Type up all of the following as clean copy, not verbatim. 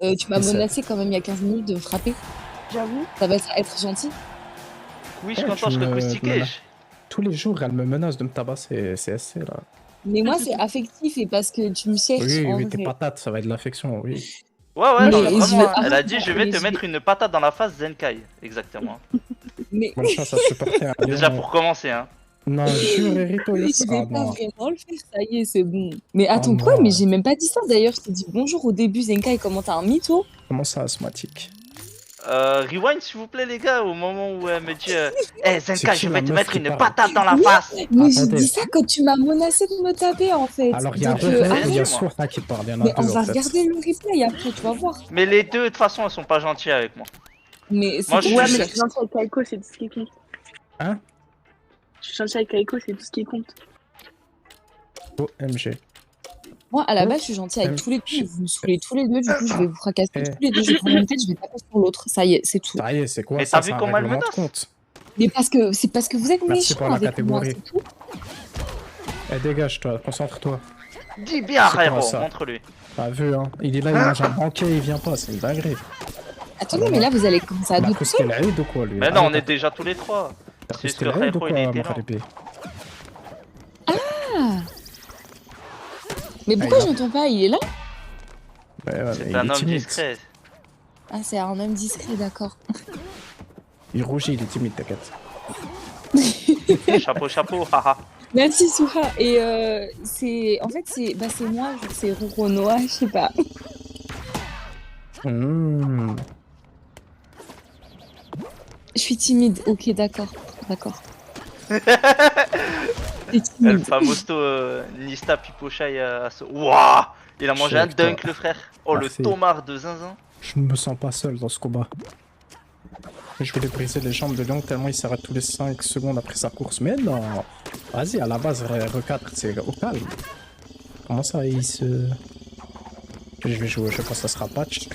Tu m'as menacé quand même il y a 15 minutes de me frapper. J'avoue. Ça va être gentil. Oui, je content, je te tous les jours, elle me menace de me tabasser, c'est SC là. Mais moi, c'est affectif et parce que tu me cherches Oui, en oui, vrai. tes patates, ça va être de l'affection, oui. Ouais, non, mais vraiment, vais... elle a dit je vais te mettre une patate dans la face, Zenkai. Exactement. Mais... Bonne chance à supporter un Déjà pour commencer, hein. Non, jure, Erito, je vais pas vraiment le faire, ça y est, c'est bon. Mais attends, quoi? non. Mais j'ai même pas dit ça d'ailleurs. Je t'ai dit bonjour au début, Zenkai, comment t'as un mytho? Comment ça, asthmatique? Rewind s'il vous plaît les gars, au moment où elle me dit hey, Zenkai, je vais te mettre une parle patate dans la face. Mais j'ai dit ça quand tu m'as menacé de me taper en fait. Alors il y a il y a Sourta qui parle, il y en a mais deux on va en fait. regarder le replay après, tu vas voir. Mais les deux de toute façon elles sont pas gentilles avec moi. Mais moi je suis mais je suis gentil avec Kaiko, c'est tout ce qui compte. Hein? Je suis gentil avec Kaiko, c'est tout ce qui compte. OMG. Moi, à la base, je suis gentille avec tous les deux. Vous me saoulez tous les deux, du coup, je vais vous fracasser tous les deux. Je vais prendre une tête, je vais taper sur l'autre. Ça y est, c'est tout. Ça y est, c'est quoi mais ça? Mais t'as vu comment elle menace? Mais c'est parce que vous êtes méchants avec moi, c'est tout. Eh, dégage-toi, concentre-toi. Dis bien, frérot, montre-lui. T'as vu, hein? Il est là, il mange un banquet, il vient pas, c'est une dinguerie. Attendez, mais là, vous allez commencer à douter. ou quoi, lui? Mais non, on est déjà tous les trois. C'est ce que frérot, il était là. Ah! Mais pourquoi j'entends pas? Il est là? C'est un homme discret. Ah, c'est un homme discret, d'accord. Il rougit, il est timide, t'inquiète. Chapeau, haha. Merci, Souha. Et c'est... En fait, c'est moi, c'est Roronoa, je sais pas. Je suis timide, ok, d'accord. El famoso Nista Pipochai à ce... Wouah! Il a mangé un dunk, le frère. Oh, le tomard de zinzin. Je ne me sens pas seul dans ce combat. Je voulais briser les jambes de Lyon tellement il s'arrête tous les 5 secondes après sa course. Mais non! Vas-y, à la base, R4, c'est au calme. Comment ça, il se... Je vais jouer, je pense que ça sera patch.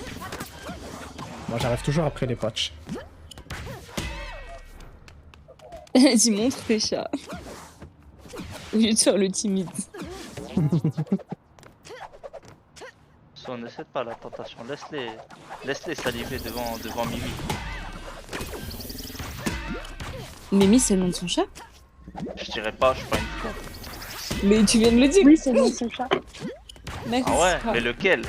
Moi, j'arrive toujours après les patchs. Tu montres tes chats. Au lieu de faire le timide. On ne cède pas la tentation, laisse-les saliver devant Mimi. Mimi, c'est le nom de son chat? Je dirais pas, je suis pas une con. Mais tu viens de le dire. Oui, c'est le nom de son chat. Ah ouais, mais lequel?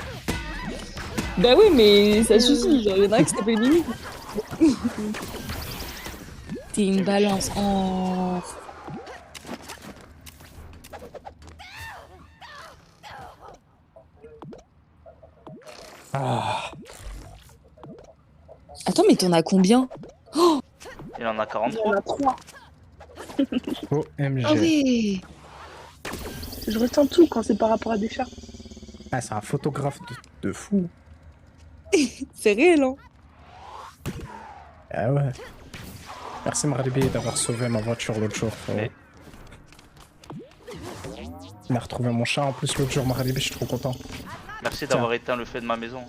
Bah oui, mais ça suffit, genre, il y en a un qui s'appelle Mimi. T'es une balance en... Ah. Attends, mais t'en as combien? Oh, il en a 43. Il en a 3. OMG. Ah oui. Je ressens tout quand c'est par rapport à des chats. Ah, c'est un photographe de fou. C'est réel, hein? Ah ouais. Merci Maribi d'avoir sauvé ma voiture l'autre jour. Mais... Il a retrouvé mon chat en plus l'autre jour, Maribi, je suis trop content. Merci d'avoir éteint le feu de ma maison.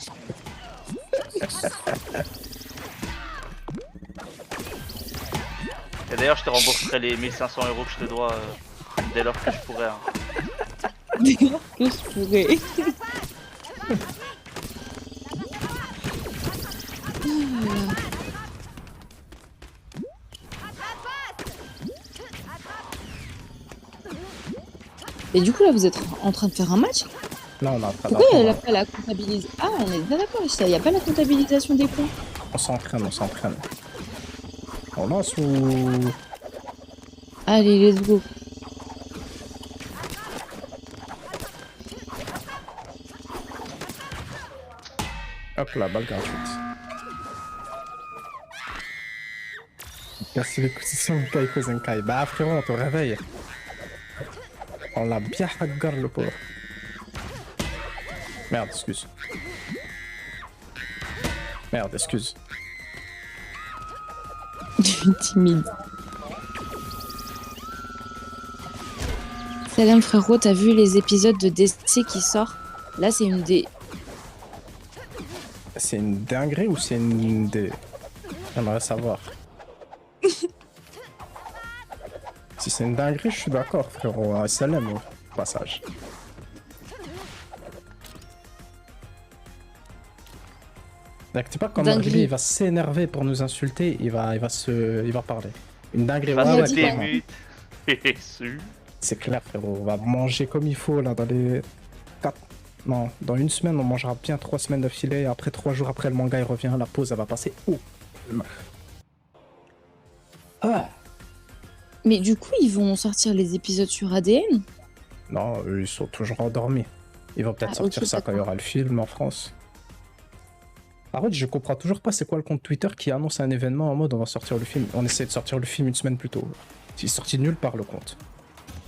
Et d'ailleurs, je te rembourserai les 1500 € que je te dois dès lors que je pourrai. Hein. Dès lors que je pourrai. Et du coup, là, vous êtes en train de faire un match? Non, on a pas. Pourquoi il n'y a pas la comptabilisation? Ah, on est bien d'accord, il n'y a pas la comptabilisation des points. On s'entraîne. On lance ou... Allez, let's go. Hop là, balle gratuite. Merci l'écoutition Kaiko Zenkai. Bah frérot, on te réveille. On l'a bien hagar le pauvre. Merde, excuse. Timide. Salam frérot, t'as vu les épisodes de DC qui sort? Là, c'est une des... C'est une dinguerie ou c'est une des... J'aimerais savoir. Si c'est une dinguerie, je suis d'accord, frérot. Salam au passage. T'es pas comme Dinguerie. lui, il va s'énerver pour nous insulter, il va parler. Une dinguerie, Face ouais, à dit tes quoi mutes. c'est clair frérot, on va manger comme il faut là dans les 4... Non, dans une semaine on mangera bien 3 semaines d'affilée, après 3 jours après le manga il revient, la pause elle va passer où? Ah. Mais du coup, ils vont sortir les épisodes sur ADN? Non, eux ils sont toujours endormis. Ils vont peut-être Ah, sortir ok, ça quand il y aura le film en France. Par contre, je comprends toujours pas c'est quoi le compte Twitter qui annonce un événement en mode on va sortir le film. On essaie de sortir le film une semaine plus tôt. Il est sorti de nulle part le compte.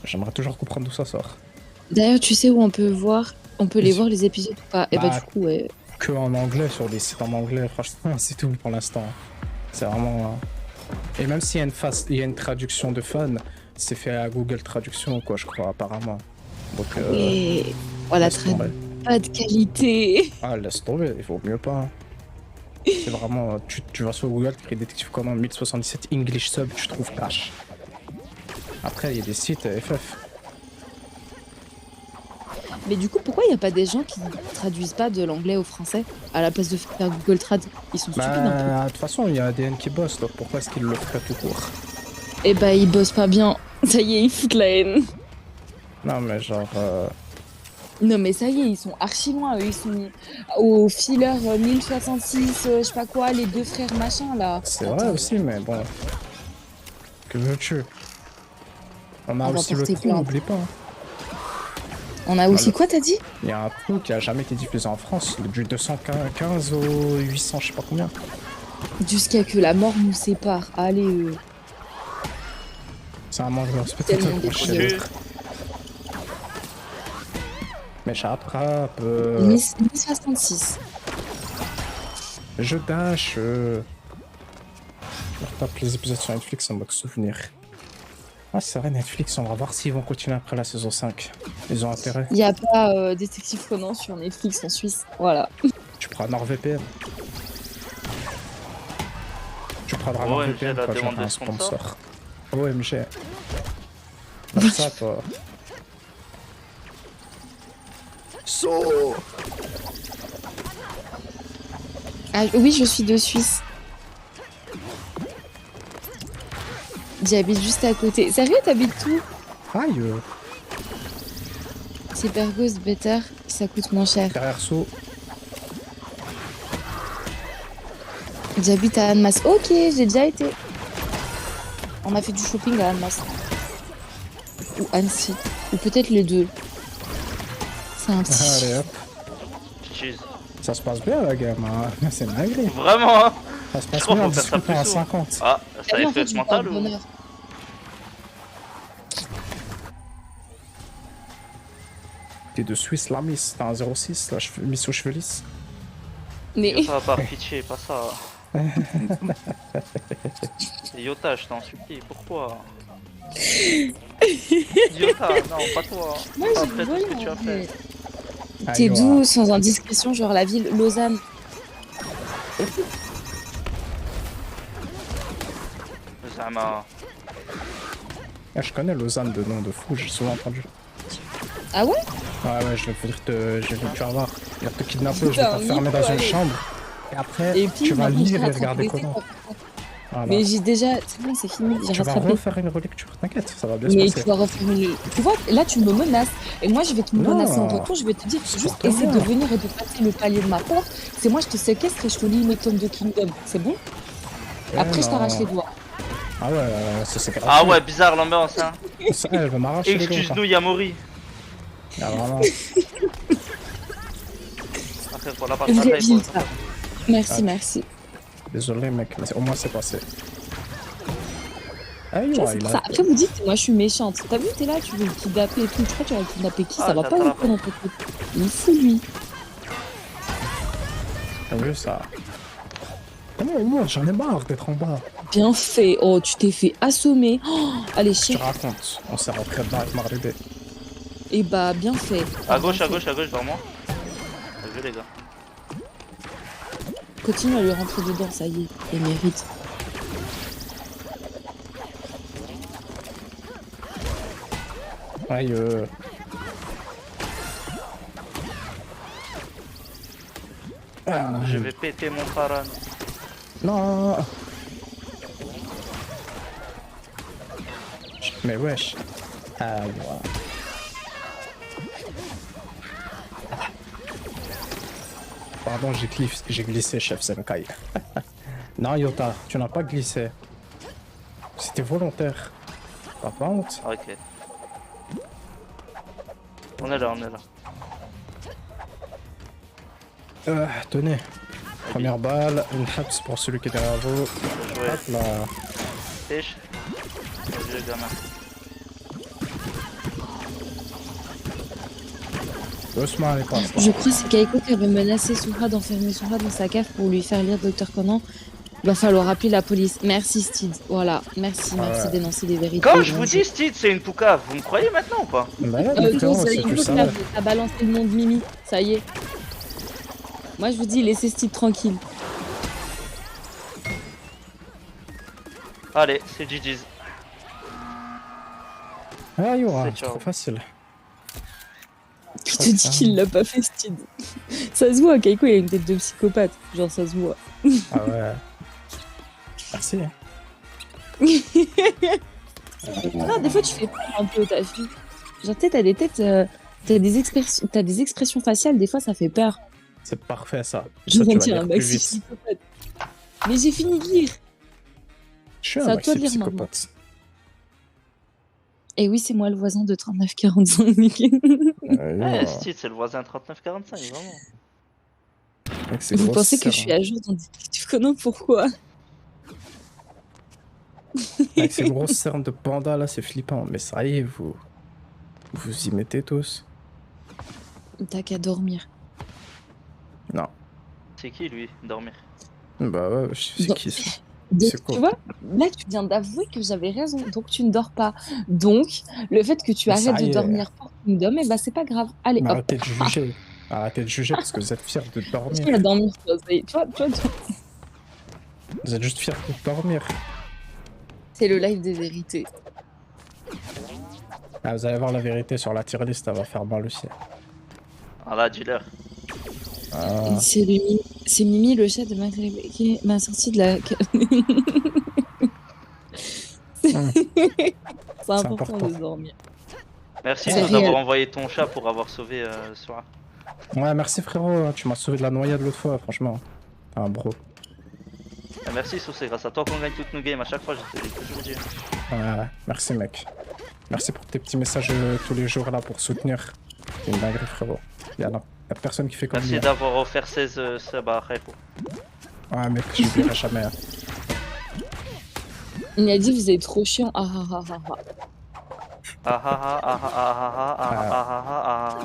J'aimerais toujours comprendre d'où ça sort. D'ailleurs, tu sais où on peut voir? On peut les Oui. voir les épisodes ou pas? Et bah, Bah, du coup, ouais. Que en anglais sur des sites en anglais, franchement, c'est tout pour l'instant. C'est vraiment. Et même s'il y a il y a une traduction de fan, c'est fait à Google Traduction, quoi, je crois, apparemment. Donc. Et voilà, laisse tomber. pas de qualité. Ah, laisse tomber, il vaut mieux pas. C'est vraiment. Tu vas sur Google, tu crées Détective Conan 1077 English Sub, tu trouves cash. Après, il y a des sites FF. Mais du coup, pourquoi il n'y a pas des gens qui traduisent pas de l'anglais au français à la place de faire Google Trad? Ils sont stupides un peu. Bah, de toute façon, il y a ADN qui bosse, donc pourquoi est-ce qu'ils le feraient tout court? Et bah, ils bossent pas bien. Ça y est, ils foutent la haine. Non, mais genre. Non, mais ça y est, ils sont archi loin. Eux, ils sont au filler 1066, je sais pas quoi, les deux frères machin là. C'est vrai aussi, mais bon. Que veux-tu? On a On va aussi le porter trou, plainte. n'oublie pas. On a aussi quoi, t'as dit? Il y a un trou qui a jamais été diffusé en France, du 215 au 800, je sais pas combien. Jusqu'à que la mort nous sépare. Allez, C'est un manque de respect Tellement total pour déchiré. Chef. Mais j'attrape. 1066. Je dash. Je retape les épisodes sur Netflix en mode souvenir. Ah, c'est vrai, Netflix, on va voir s'ils vont continuer après la saison 5. Ils ont intérêt. Il n'y a pas Détective Conan sur Netflix en Suisse. Voilà. Tu prends NordVPN. Tu prendras OMG, NordVPN la quand demande j'aurai un de sponsor. sponsor. OMG. Lâche ça, toi. So. Ah, oui, je suis de Suisse. J'habite juste à côté. Sérieux, t'habites où? Aïe. C'est Bergos Better, ça coûte moins cher. Derrière saut. J'habite à Annemasse. Ok, j'ai déjà été. On a fait du shopping à Annemasse. Ou Annecy. Ou peut-être les deux. C'est un petit... Allez hop. Jeez. Ça se passe bien la game, hein. C'est une dinguerie. Vraiment, hein. Ça se passe crois bien en qu'on peut faire ça discutant à plus tôt. 50. Ah, ça En a fait, fait je mental parle ou... bonheur. T'es de Suisse la Miss, t'as un 06, la Miss aux cheveux lisses. Mais... Yota, pas pitié, pas ça. Yota, je t'ai insulté, pourquoi? Yota, non, pas toi. Moi, Pas j'ai après tout ce que tu as fait. T'es d'où, sans indiscrétion, genre la ville Lausanne? Zama. Ah, je connais Lausanne de nom de fou, j'ai souvent entendu. Ah ouais? Ouais, je vais venir tu vas voir. Il va te kidnapper, je vais Putain, t'enfermer Nico, dans une allez. chambre. Et après, Et puis, tu vas maintenant, je lire et rattrape regarder les comment. efforts. Voilà. Mais j'ai déjà... C'est bon, c'est fini, j'ai Tu vas rattrapé. refaire une relecture, t'inquiète, ça va bien se Mais passer. tu vas refaire une... Tu vois, là, tu me menaces. Et moi, je vais te Non. menacer en retour. Je vais te dire, juste pas essaie bien. de venir et de passer le palier de ma porte. C'est moi, je te séquestre et je te lis mes tomes de Kingdom. C'est bon? Après, je t'arrache les doigts. Ah ouais, c'est grave. Ah ouais, bizarre l'ambiance, hein. Ça, elle va m'arracher les doigts. Excuse-nous, Yamori. Ah, vraiment. Après, pour la Vraie partie vie, ça. Merci, Ah. merci. Désolé, mec, mais au moins c'est passé. Ah, Tu vois, ouais, c'est il pour a... ça. Après, vous dites que moi, je suis méchante. T'as vu, t'es là, tu veux le kidnapper et tout. Tu crois que tu vas le kidnapper qui? Ah, Ça va pas j'attrape. ou quoi dans ta tête? Il est fou, lui. T'as vu ça? Comment au moins, j'en ai marre d'être en bas. Bien fait. Oh, tu t'es fait assommer. Oh, allez, Je te chef. raconte, on s'est rentré dedans avec Marlébé. Et bah, bien fait. À gauche, Bien à fait. gauche, à gauche, vers moi. T'as vu, les gars. Continue à lui rentrer dedans, ça y est. Il mérite. Aïe, Je vais péter mon Pharan. Non. Mais wesh. Ah, ouais. Pardon, j'ai glissé, chef Senkai. Non, Yota, tu n'as pas glissé. C'était volontaire. T'as pas honte? Ok. On est là. Tenez. Première balle, une haps pour celui qui est derrière vous. Joué. Hop là. Pêche. Vas-y le gamin. Doucement, les passes. Je crois que c'est Kaiko qui avait menacé Sora d'enfermer Sora dans sa cave pour lui faire lire Dr Conan. Il va falloir appeler la police. Merci Steed. Voilà, merci d'énoncer les vérités. Quand je vous dis Steed, c'est une poucave, vous me croyez maintenant ou pas? Bah là, Non, c'est ça plus y ça. est, t'as balancé le nom de Mimi. Ça y est. Moi, je vous dis, laissez Steed tranquille. Allez, c'est GG's. Ah, Yora, C'est c'est ciao. trop facile. Qui te dit qu'il l'a pas fait, Steed? Ça se voit, Kaiko, il a une tête de psychopathe. Genre, ça se voit. Ah ouais. Merci. Non, des fois, tu fais peur un peu, t'as vu. Genre, tu sais, t'as des têtes. T'as des expressions faciales, des fois, ça fait peur. C'est parfait ça. Je Ça, vais tu vas mentir, lire un plus maxi vite. psychopathe. Mais j'ai fini de lire. Je suis C'est un à toi maxi de lire, psychopathe. Et oui, c'est moi le voisin de 3945, Mickey. Ouais, Yora, Steed, c'est le voisin 3945, vraiment. avec ses Vous grosses pensez que je cernes. suis à jour dans Détective Conan? Pourquoi? Avec ces grosses cernes de panda là, c'est flippant. Mais ça y est, vous y mettez tous. T'as qu'à dormir. Non. C'est qui lui, dormir? Bah ouais, je sais Donc- qui c'est. Donc, C'est quoi? tu vois, là, tu viens d'avouer que j'avais raison. Donc, tu ne dors pas. Donc, le fait que tu Mais ça arrêtes y de est. dormir pour Kingdom, eh ben, c'est pas grave. Allez, Mais hop. arrêtez de juger. Arrêtez de juger parce que vous êtes fiers de dormir. Qui va dormir, toi? Ça y est. Tu vois, Vous êtes juste fiers de dormir. c'est le live des vérités. Ah, vous allez voir la vérité sur la tier list, ça va faire mal aussi. Ah là, dis-leur. Ah. C'est Mimi, le chat de Maghreb, qui m'a sorti de la. C'est important important. de dormir. Merci C'est de nous avoir réel. envoyé ton chat pour avoir sauvé Sora. Ouais, merci frérot, tu m'as sauvé de la noyade l'autre fois, franchement. T'es un bro. Et merci Sou, c'est grâce à toi qu'on gagne toutes nos games. À chaque fois, je te l'ai toujours dit. Ouais, merci mec. Merci pour tes petits messages tous les jours là pour soutenir. C'est une dinguerie frérot. Y'a personne qui fait comme Merci lui. d'avoir offert 16 subs à Raifo. Ouais mec, j'oublierai jamais. Hein. Il m'a dit, vous êtes trop chiant. Ah ah ah ah ah. Ah ah ah ah ah ah ah ah ah ah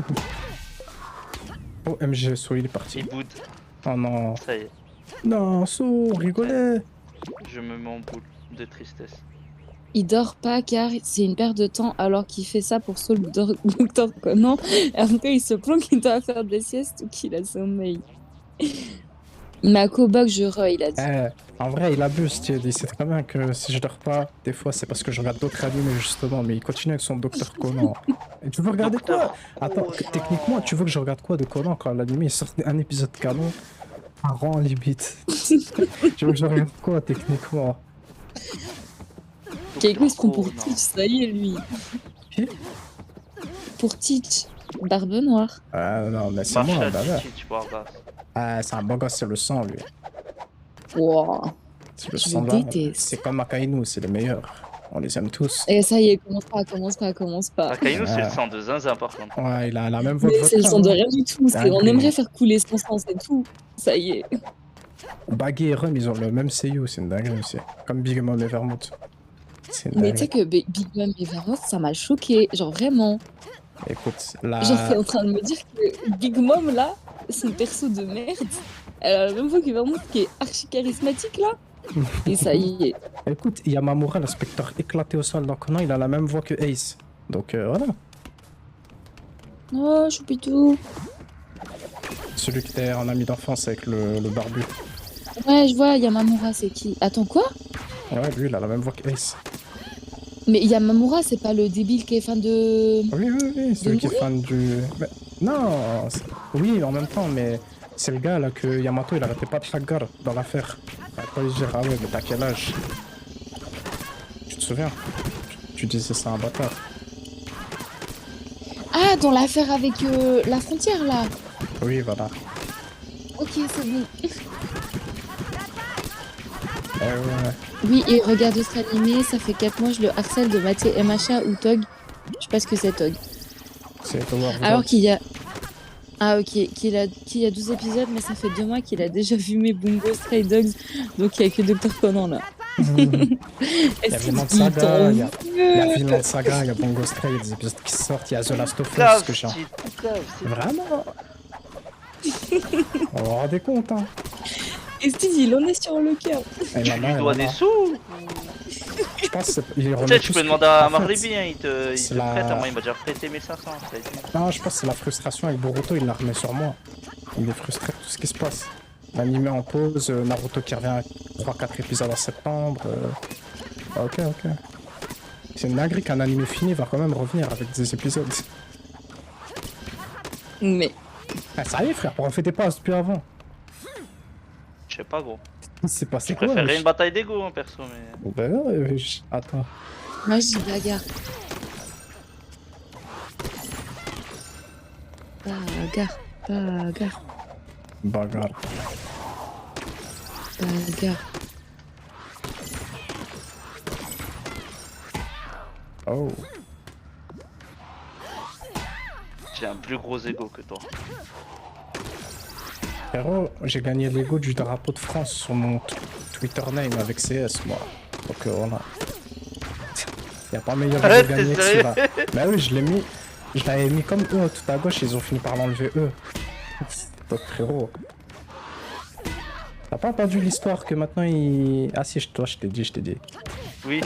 ah. Oh MG, So il est parti. Il boude. Oh non. Ça y est, Non, So, rigolez. je me mets en boule de tristesse. Il dort pas car c'est une perte de temps alors qu'il fait ça pour sauver le docteur Conan. Et après, il se plaint qu'il doit faire des siestes ou qu'il a sommeil. Makobox, je il a dit. En vrai, il abuse, tu sais. Il sait très bien que si je dors pas, des fois c'est parce que je regarde d'autres animés justement, mais il continue avec son Docteur Conan. Et tu veux regarder quoi? Attends, techniquement, tu veux que je regarde quoi de Conan quand l'animé il sort un épisode canon par an limite? Tu veux que je regarde quoi techniquement? Kaiko il se prend pour Oh, Teach, ça y est lui. Qui? Pour Teach, Barbe Noire. Ah non, mais c'est moi, Marshall bah ouais. tu vois, bah. Ah, c'est un bon gosse, c'est le sang lui. Wow. C'est le Je sang le de la- déteste. C'est comme Akainu, c'est les meilleurs. On les aime tous. Et ça y est, commence pas. Akainu, c'est le Ouais. sang de zinzin par contre. Ouais, il a la même voix Mais que c'est le votre sang de frère, rien du tout. On Dingue. aimerait faire couler son sang, c'est tout. Ça y est. hein. Baggy et Rum, ils ont le même seiyuu, c'est une dinguerie aussi. Comme Big Mom et Vermouth. C'est une Mais tu sais dinguerie. que Big Mom et Vermouth, ça m'a choqué. Genre vraiment. Écoute, là. Genre, t'es en train de me dire que Big Mom, là, son perso de merde, elle a la même voix que Vermouth qui est archi charismatique, là. Et ça y est. Écoute, Yamamura, l'inspecteur éclaté au sol dans Conan, il a la même voix que Ace. Donc voilà. Oh, choupitou. Celui qui était un ami d'enfance avec le barbu. Ouais, je vois, Yamamura, c'est qui? Attends, quoi? Ouais, lui, il a la même voix que Ace. Mais Yamamura, c'est pas le débile qui est fan de... Oui, celui qui est Yuri fan du. Mais... Non, Oui, en même temps, mais c'est le gars là que Yamato il arrêtait pas de hagar dans l'affaire. Il arrêtait pas de dire ah ouais, mais t'as quel âge? Tu te souviens? Tu disais c'est un bâtard. Ah, dans l'affaire avec la frontière, là. Oui, voilà. Ok, c'est bon. Ouais. Oui, et regarde ce animé, ça fait 4 mois, je le harcèle de mater MHA ou Tog. Je sais pas ce que c'est Tog. C'est Tower Alors qu'il y a... Ah ok, qu'il y a 12 épisodes, mais ça fait 2 mois qu'il a déjà vu mes Bungo Stray Dogs, donc il n'y a que Dr. Conan là. Il y a Vinland Saga, il y a Vinland Vinland Saga, il y a Bungo Stray, il y a des épisodes qui sortent, il y a The Last of Us Cave, que j'ai. Steve, cave, c'est- Vraiment? On va rendre des comptes, hein. Et Steve, il en est sur le cœur. Et Tu maintenant, lui dois voilà. des sous. Je pense qu'il Tu sais, tu peux demander à Marlibi, hein, il te c'est prête. la- Moi, il m'a déjà prêté 1500. Ça a été. Non, je pense que c'est la frustration avec Boruto, il la remet sur moi. Il est frustré de tout ce qui se passe. L'anime en pause, Naruto qui revient 3-4 épisodes en septembre. Ok. C'est une dinguerie qu'un anime fini va quand même revenir avec des épisodes. Mais Ah, ça y est, frère, pourquoi on fait des pauses depuis avant? Je sais pas, gros. C'est passé Je quoi? préférerais une bataille d'ego, hein, perso, mais. Ben ouais, attends. moi je dis bagarre. Bagarre. Bagarre. Oh. J'ai un plus gros ego que toi. Frérot, j'ai gagné l'ego du drapeau de France sur mon Twitter name avec CS, moi. Donc voilà. Y'a pas meilleur Arrête, ego gagné t'es que sérieux? celui-là. Bah oui, je l'avais mis comme E tout à gauche, ils ont fini par l'enlever E. Donc frérot. T'as pas entendu l'histoire que maintenant il... Ah si, toi je t'ai dit. Oui,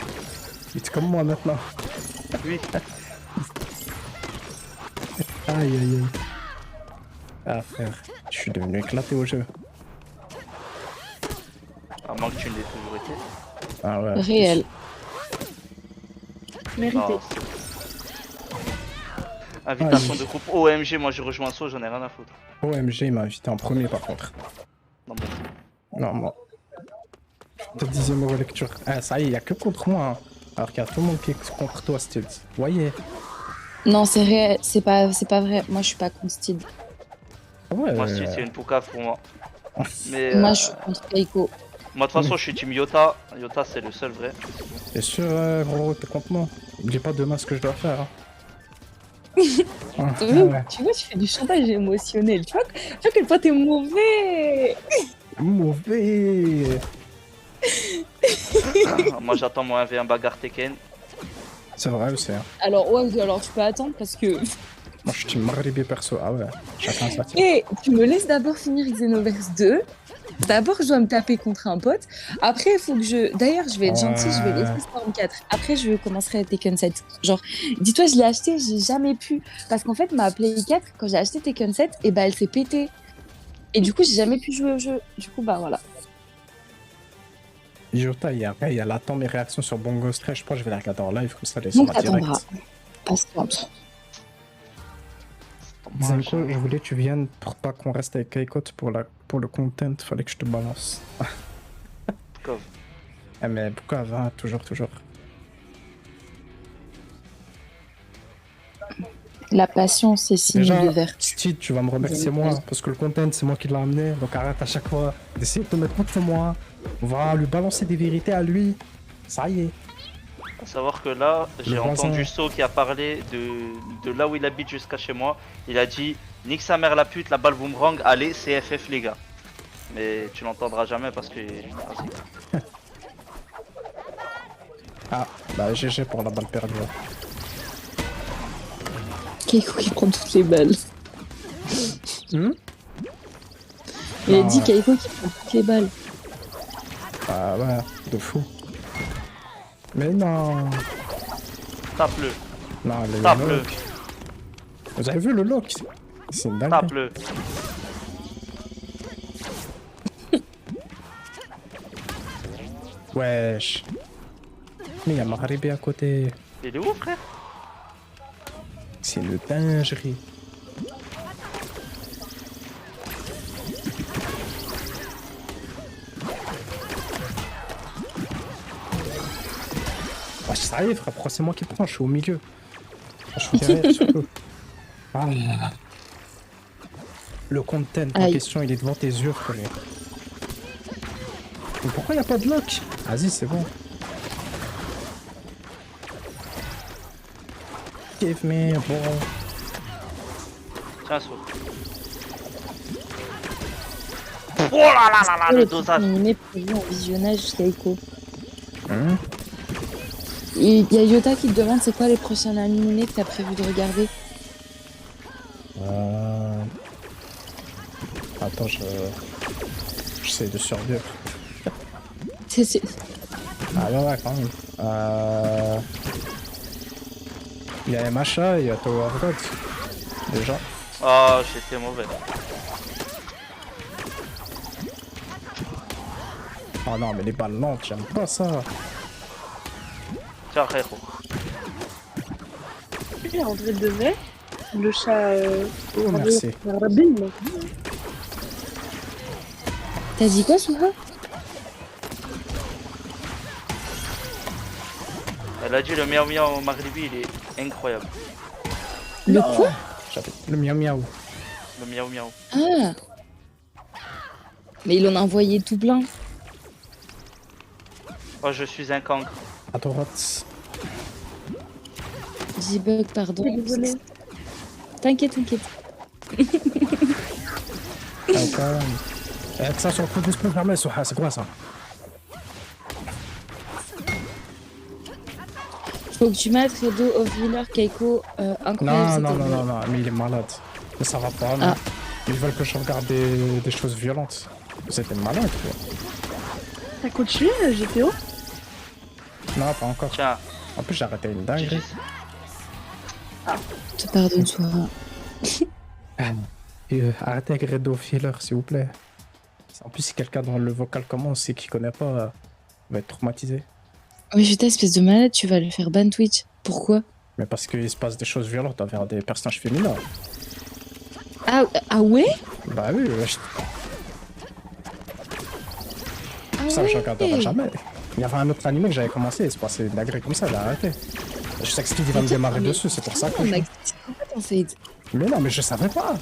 Il est comme moi maintenant. oui. Aïe. Ah frère, je suis devenu éclaté au jeu. À moins que tu ne l'aies toujours été. Ah ouais. Réel. Mérité. Non, c'est- Invitation de groupe OMG, moi je rejoins So, j'en ai rien à foutre. OMG il m'a invité en premier par contre. Non, bon. Non, moi. Ta 10ème relecture. Ah, ça y est, il y a que contre moi. Hein. Alors qu'il y a tout le monde qui est contre toi, Steve. Voyez. Non, c'est réel, c'est pas vrai. Moi je suis pas contre Steve. Ouais. Moi, si, c'est une poucave pour moi. Mais Moi je suis contre Keiko. moi, de toute façon, je suis team Yota. Yota, c'est le seul vrai. T'es sûr, gros, t'es contre moi? N'oublie pas demain ce que je dois faire. Hein. Ah, ouais. Tu vois, tu fais du chantage émotionnel. Tu vois à quel point t'es mauvais. Mauvais. Moi, j'attends mon 1v1 bagarre Tekken. C'est vrai aussi. Hein. Alors ouais, alors tu peux attendre parce que... Moi, je suis team Maghribi perso. Ah ouais, chacun sa team. Et tu me laisses d'abord finir Xenoverse 2. D'abord, je dois me taper contre un pote. Après, il faut que je... D'ailleurs, je vais être gentille, je vais laisser Storm 4. Après, je commencerai Tekken 7. Genre, dis-toi, je l'ai acheté, j'ai jamais pu. Parce qu'en fait, ma Play 4, quand j'ai acheté Tekken 7, et bah, elle s'est pétée. Et du coup, j'ai jamais pu jouer au jeu. Du coup, bah voilà. Jota, il y a l'attend mes réactions sur Bongo Stray. Je pense que je vais les regarder en live, comme ça, les Donc, sera direct. t'attendras. Patiente. Zenko, je voulais que tu viennes pour pas qu'on reste avec Keikot pour le content, fallait que je te balance. Poucave. Ah mais pourquoi va toujours. La passion, c'est signe Déjà, de vertu. Steve, tu vas me remercier moi, parce que le content c'est moi qui l'ai amené, donc arrête à chaque fois d'essayer de te mettre contre moi. On va lui balancer des vérités à lui. Ça y est. Faut savoir que là, j'ai voisin. entendu So qui a parlé de là où il habite jusqu'à chez moi. Il a dit nique sa mère la pute, la balle boomerang, allez, CFF les gars. Mais tu l'entendras jamais parce que. Ah, bah GG pour la balle perdue. Keiko qui prend toutes les balles. Hmm Il a Non, dit ouais. Keiko qui prend toutes les balles. Ah ouais, de fou. Mais non. Tape-le, Non, le tape-le, lock. Vous avez vu le lock? C'est une dingue. tape-le. Wesh. Mais il y a Maghribi à côté. Il est où, frère? C'est une dinguerie. Bah, ça y est, frère, pourquoi c'est moi qui prends? Je suis au milieu. Je suis derrière, surtout. Ah. Le content en Aïe. question, il est devant tes yeux, frère. Mais pourquoi il a pas de lock? Vas-y, c'est bon. Give me a ball. Tiens, saut. Oh là là là là, le dosage. Animé prévu en visionnage, Keiko. Hein? Il y a Yota qui te demande c'est quoi les prochains animés que t'as prévu de regarder. Attends, j'essaie de survivre. C'est- Ah ouais, quand même. Il y a MHA, il y a Tower of God. Déjà. Oh, j'étais mauvais. Oh non, mais les balles lentes, j'aime pas ça. Tiens, frérot. Et en vrai de vrai, le chat. Oh, merci. Rabin, là. T'as dit quoi, Souha? Elle a dit le miaou miaou maghribi, il est incroyable. Le quoi? Le miaou miaou. Le miaou miaou. Ah. Mais il en a envoyé tout plein. Oh, je suis un cancre. À droite. J-Bug, pardon. Désolé. T'inquiète, t'inquiète. Ah, quand même. Ça sur le coup de spawn fermé, c'est quoi ça? Faut que tu mettes Redo of Healer, Keiko. Incroyable. Non, cette non, non, année. non, non, mais il est malade. Mais ça va pas, non. Ah. Ils veulent que je regarde des choses violentes. C'était malade, quoi. T'as continué GTO? Non, pas encore. Tiens, En plus, j'ai arrêté une GG. dinguerie. Je te pardonne, Souha. Arrêtez avec Redo Healer, s'il vous plaît. En plus, si quelqu'un dans le vocal commence et qui connaît pas, va être traumatisé. Mais putain, espèce de malade, tu vas le faire ban Twitch. Pourquoi? Mais parce qu'il se passe des choses violentes envers des personnages féminins. Ah ouais? Bah oui, Ah ça, je regarderai ouais. jamais. Il y avait un autre anime que j'avais commencé, il se passait une dinguerie comme ça, j'ai arrêté. Je sais que Steve va me démarrer mais- dessus, c'est pour ça que On je... a en fait. Mais non, mais je savais pas.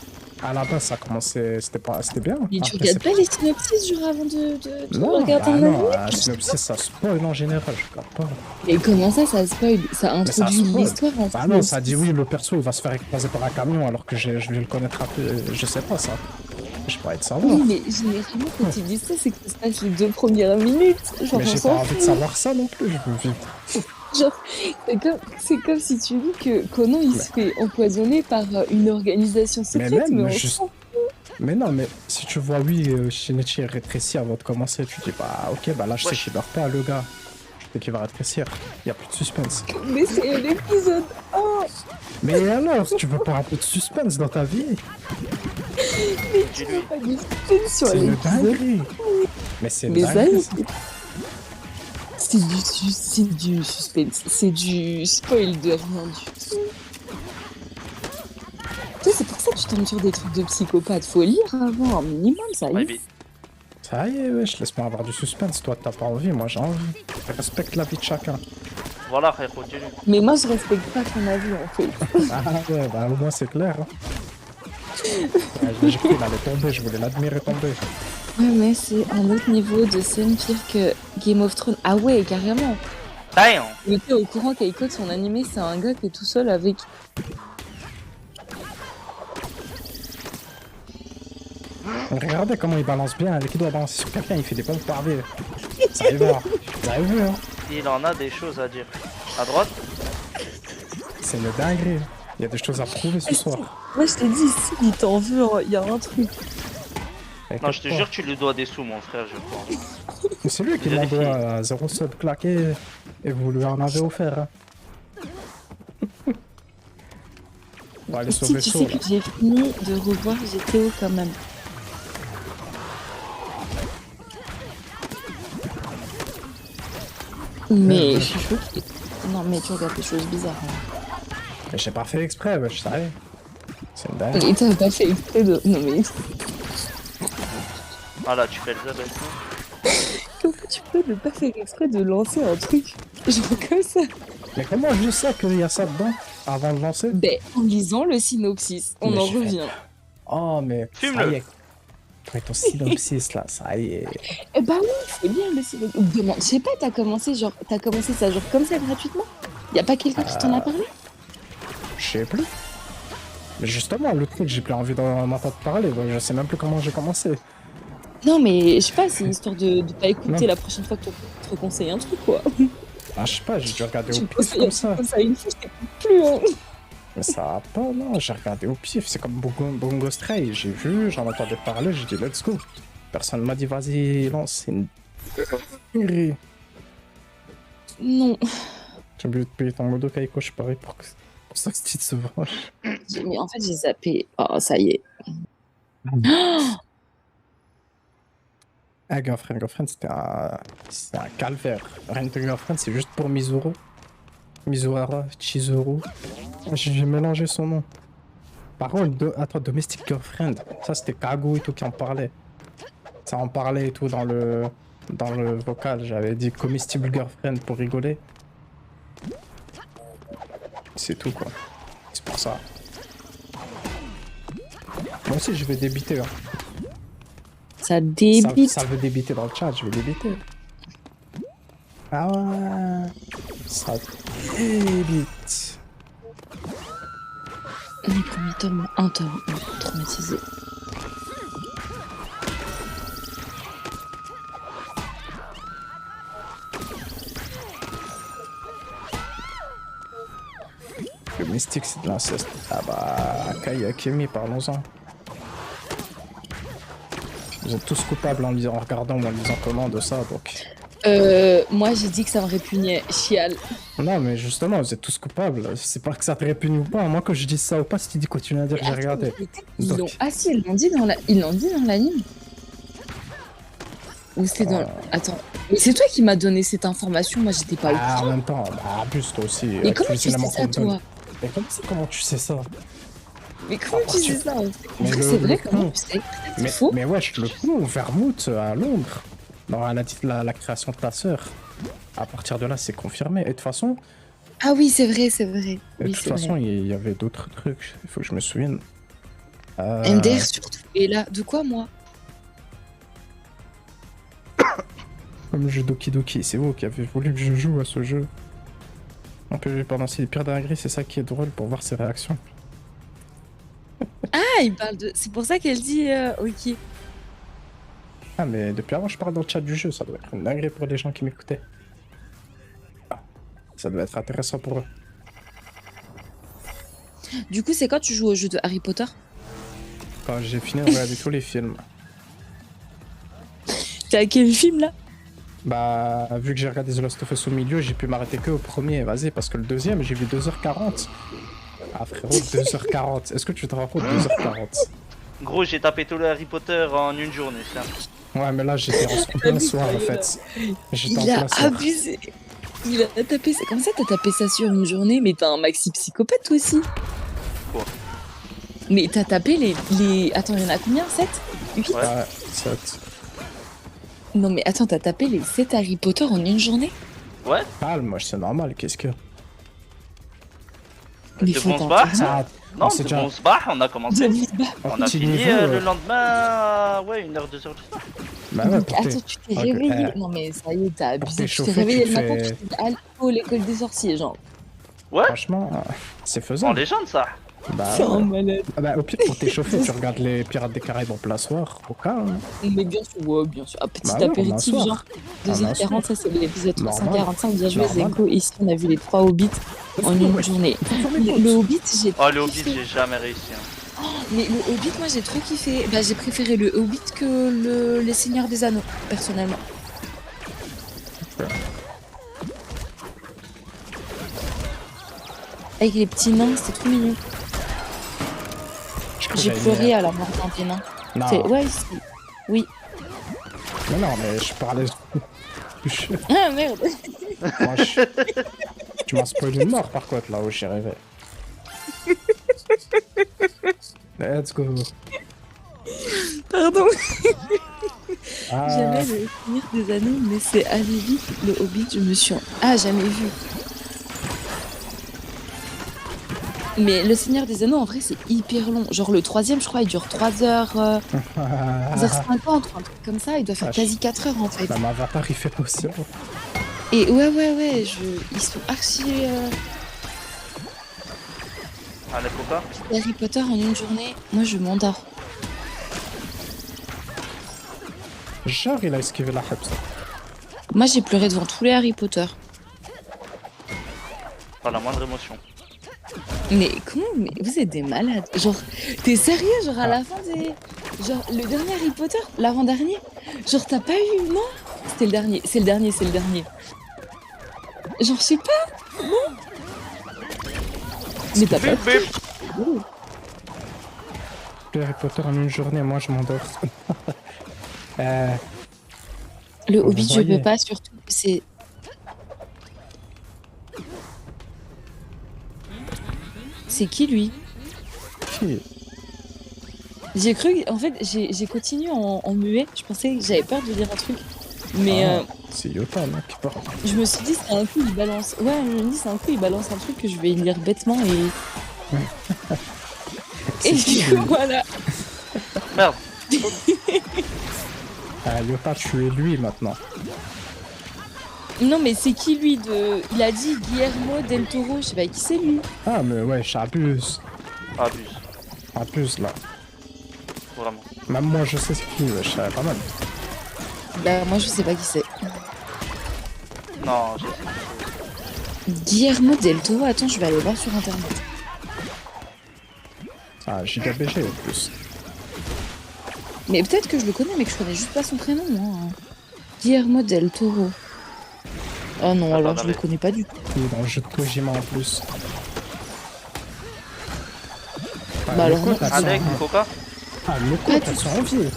À la base, ça commençait, c'était bien. Mais tu Après, regardes pas les synopsis genre avant de Non, regarder bah un non, anime? un synopsis, ça spoil en général, je regarde pas. Et comment ça spoil? Ça ça introduit spoil. l'histoire en Bah non, ça dit oui, le perso, il va se faire écraser par un camion alors que je vais le connaître un peu, je sais pas ça. Je pourrais être savoir. Oui, mais généralement, quand ils disent ça, c'est que ça se passe les 2 premières minutes. Genre, Mais on j'ai s'en pas envie de fout. savoir ça non plus, je veux vivre. Genre, c'est comme si tu dis que Conan, il se fait empoisonner par une organisation secrète, même, mais on juste- s'en Mais non, mais si tu vois, oui, Shinichi est rétréci avant de commencer, tu dis, bah ok, bah là je sais qu'il meurt pas, le gars. Je sais qu'il va rétrécir. Y a plus de suspense. fout. Mais c'est l'épisode 1. Mais alors, tu veux pas un peu de suspense dans ta vie? Mais tu veux pas du suspense sur C'est une l'épisode. dinguerie. Mais c'est une Mais ça, dinguerie. c'est du suspense. C'est du spoil de rien du tout. Tu sais, c'est pour ça que tu tombes sur des trucs de psychopathe. Faut lire avant, un minimum, ça y est. Maybe. Ça y est, wesh, laisse-moi avoir du suspense. Toi, t'as pas envie, moi j'ai envie. Respecte la vie de chacun. Voilà, frérot, dis-le. Mais moi, je respecte pas ton avis, en fait. Ah ouais, bah au moins c'est clair. Hein. Ouais, j'ai cru qu'il allait tomber, je voulais l'admirer tomber. Ouais, mais c'est un autre niveau de scène pire que Game of Thrones. Ah ouais, carrément. Damn. Il était au courant qu'Aiko, son animé, c'est un gars qui est tout seul avec... Regardez comment il balance bien, avec qui doit balancer sur quelqu'un, il fait des pompes pavées. Ça y va, vous avez vu, hein. Il en a des choses à dire. À droite? C'est une dinguerie. Il y a des choses à prouver ce soir. Moi, je t'ai dit, si il t'en veut, il y a un truc. Non, je te jure, tu lui dois des sous, mon frère, je crois. C'est lui qui m'envoie 0 sub claqué et vous lui en avez offert. Hein. On va aller Si, sauver tu chaud, sais là. que j'ai fini de revoir GTO quand même. Mais je suis choquée. Non, mais tu regardes des choses bizarres. Hein. Mais j'ai pas fait exprès, wesh, ça y est. C'est une dingue. Et t'as pas fait exprès de... Non mais... Ah là, tu fais le job avec nous. tu peux ne pas faire exprès de lancer un truc genre comme ça? Mais comment je sais qu'il y a ça dedans avant de lancer? Ben, en lisant le synopsis, on Mais en je fais- revient. Oh, mais ça Fume-le. y est. Ouais, ton synopsis là, ça y est. Eh bah oui, faut lire le synopsis. Demande, je sais pas, t'as commencé ça genre comme ça gratuitement? Y a pas quelqu'un qui t'en a parlé? Je sais plus. Mais justement, le truc, j'ai plus envie d'en m'entendre parler, donc je sais même plus comment j'ai commencé. Non, mais je sais pas, c'est histoire de pas écouter Non. la prochaine fois que tu te conseille un truc, quoi. Ah, je sais pas, j'ai dû regarder Tu au me pif conseilles comme ça. comme ça une fois, je t'écoute plus, hein. Mais ça va pas, non, j'ai regardé au pif, c'est comme Bongo Stray, j'ai vu, j'en entendais parler, j'ai dit let's go. Personne m'a dit vas-y, lance, c'est une dinguerie. Non. J'ai oublié de payer ton modo Kaiko, je suis pareil pour ça que ce titre se venge. Mais en fait, j'ai zappé. Oh, ça y est. Ah, Girlfriend, c'était un calvaire. Rien de Girlfriend, c'est juste pour Mizuru. Mizuhara, Chizuru. J'ai mélangé son nom. Par contre, attends, Domestic Girlfriend, ça c'était Kago et tout qui en parlait. Ça en parlait et tout dans le vocal. J'avais dit Comestible Girlfriend pour rigoler. C'est tout quoi. C'est pour ça. Moi aussi je vais débiter. Hein. Ça débite. Ça veut débiter dans le chat, je vais débiter. Ah ouais. Ça débite. Les premiers tomes, un tome, traumatisé. Le mystique c'est de l'inceste. Ah bah, Kai Akemi, parlons-en. Vous êtes tous coupables en regardant ou en lisant comment de ça, donc... Moi, j'ai dit que ça me répugnait. Chial. Non, mais justement, vous êtes tous coupables. C'est pas que ça te répugne ou pas. Moi, que je dis ça ou pas, si tu dis continue à dire que j'ai regardé. Donc- Ah si, ils l'ont dit dans l'anime. Ou c'était dans... Attends. Mais c'est toi qui m'as donné cette information, moi j'étais pas au Ah, en courant. même temps, bah, abuse toi aussi. Mais comment tu sais finalement ça, qu'on te donne. toi? Mais comment tu sais ça? Mais comment tu sais ça? Mais C'est vrai, le comment con. tu sais? C'est Mais, faux. mais wesh, le con, Vermouth à Londres. Non, elle a dit la création de ta sœur. À partir de là, c'est confirmé. Et de toute façon, Ah oui, c'est vrai, c'est vrai. de Oui, toute c'est façon, vrai. il y avait d'autres trucs. Il faut que je me souvienne. MDR surtout. Et là, de quoi moi? Comme le jeu Doki Doki, c'est vous qui avez voulu que je joue à ce jeu. On peut jouer pendant les pires dingueries, c'est ça qui est drôle pour voir ses réactions. Ah, il parle de... C'est pour ça qu'elle dit... Ok. Ah, mais depuis avant, je parle dans le chat du jeu, ça doit être une dinguerie pour les gens qui m'écoutaient. Ah, ça doit être intéressant pour eux. Du coup, c'est quand tu joues au jeu de Harry Potter? Quand j'ai fini de regarder tous les films, T'es à quel film là? bah, vu que j'ai regardé The Last of Us au milieu, j'ai pu m'arrêter que au premier, vas-y, parce que le deuxième, j'ai vu 2h40. Ah, frérot, 2h40. Est-ce que tu te rends compte, 2h40? Gros, j'ai tapé tout le Harry Potter en une journée, tiens. Ouais, mais là, j'étais en plein soir, en fait. J'étais en Il a plein soir. abusé. Il a tapé ça. Comme ça, t'as tapé ça sur une journée, mais t'as un maxi psychopathe toi aussi. Quoi? Mais t'as tapé les... Attends, il y en a combien? 7? 8? Ouais. Ouais, 7. Non mais attends, t'as tapé les 7 Harry Potter en une journée? Ouais, Calme, moi, c'est normal, qu'est-ce que... Mais de faut bon se t'en bat. faire. Ça, Non, c'est de déjà- bon se bat, on a commencé. en On a petit fini niveau, le lendemain, ouais, 1h, 2h du soir. Bah ouais, Donc, pour tes- attends, tu t'es Ok, réveillé. eh. Non mais ça y est, t'as Pour abusé. Tu t'es t'échauffer, réveillé tu le matin, fais- tu t'es dit allô, l'école des sorciers, genre. Ouais, Franchement, c'est en faisable. légende ça. Bah, C'est un ouais. malade. Ah bah, au pire, pour t'échauffer, tu regardes les Pirates des Caraïbes en plein soir, au cas. Hein. Mais bien sûr, ouais, bien sûr. Ah, petit Bah ouais, on a apéritif, soir. genre. On a 2h40, ça c'est l'épisode Normal. 345. Bien joué, Normal. Zenko. Ici, on a vu les 3 Hobbits en une journée. Le Hobbit, j'ai Oh, le trop Hobbit, kiffé. j'ai jamais réussi. Hein. Mais le Hobbit, moi j'ai trop kiffé. Bah, j'ai préféré le Hobbit que les Seigneurs des Anneaux, personnellement. Avec les petits nains, c'était trop mignon. J'ai pleuré à la mort d'un des nains. Non, Ouais, oui. mais non, mais je parlais. Ah merde. Moi, tu m'as spoilé une mort par contre là où j'ai rêvé. Let's go. Pardon. Jamais le Seigneur des Anneaux, mais c'est allé vite. Le Hobbit, je me suis... Ah, jamais vu. Mais le Seigneur des Anneaux, en vrai, c'est hyper long. Genre le troisième, je crois, il dure 3 heures, 3h50, un truc comme ça. Il doit faire Vache. quasi 4 heures, en fait. Même Avatar, il fait pas aussi long. Et ouais, ils sont archi... Allez, Coca. Harry Potter en une journée, moi, je m'endors. Genre, il a esquivé la hype, ça. Moi, j'ai pleuré devant tous les Harry Potter. Pas la moindre émotion. Mais comment mais vous êtes des malades. Genre, t'es sérieux? Genre, à la fin des... Genre, le dernier Harry Potter, l'avant-dernier. Genre, t'as pas eu... Non? C'était le dernier, c'est le dernier, c'est le dernier. Genre, je sais pas. Non. Mais t'as pas... Bip, bip. Oh. Harry Potter en une journée, moi, je m'endors. Le Vous Hobbit, je voyez. peux pas, surtout que c'est... C'est qui, lui? Qui J'ai cru... En fait, j'ai continué en muet. Je pensais que j'avais peur de dire un truc. Mais C'est Yota, là, qui parle. je me suis dit, c'est un coup, il balance... Ouais, je me dis, c'est un coup, il balance un truc que je vais lire bêtement et... Et du coup, voilà. Merde. Ah, Yota, tu es lui, maintenant. Non, mais c'est qui, lui, de... Il a dit Guillermo del Toro. Je sais pas qui c'est, lui. Ah, mais ouais, j'abuse. Abuse. Abuse, là. Vraiment. Même moi, je sais c'est qui, je savais pas mal. Bah, moi, je sais pas qui c'est. Non, je sais. Guillermo del Toro. Attends, je vais aller voir sur Internet. Ah, JKBG, en plus. Mais peut-être que je le connais, mais que je connais juste pas son prénom, moi. Guillermo del Toro. Oh non, Attends, alors je le attendez. connais pas du tout. Il est dans le jeu de Kojima, en plus. Ah, Bah, les alors, côtes, non, elles sont- Avec Coca. Ah, les côtes, elles sont enviées.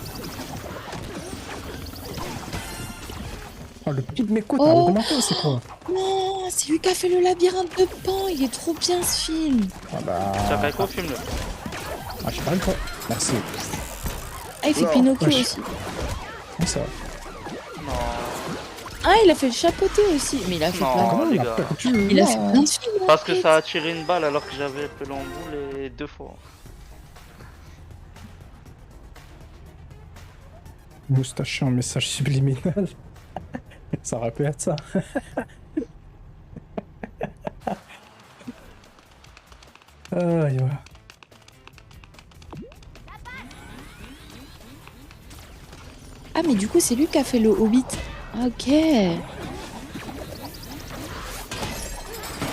Oh, le prix de mes côtes a Oh. augmenté, c'est quoi? Non, c'est lui qui a fait le labyrinthe de Pan. Il est trop bien, ce film. Ah bah... Chakaiko, filme-le. Ah, je sais pas le quoi. Merci. Ah, il fait Non, Pinocchio wesh. aussi. Comme ça. Non. Ah, il a fait le chapeauté aussi. Mais il a fait Non. plein. Comment les il a gars. perdu Il a là fait plein de films. en Parce que fait. ça a tiré une balle alors que j'avais appelé en boule et 2 fois. Moustache en message subliminal. Ça aurait pu être ça. Aïe, ouais. Ah, mais du coup, c'est lui qui a fait le Hobbit. Ok.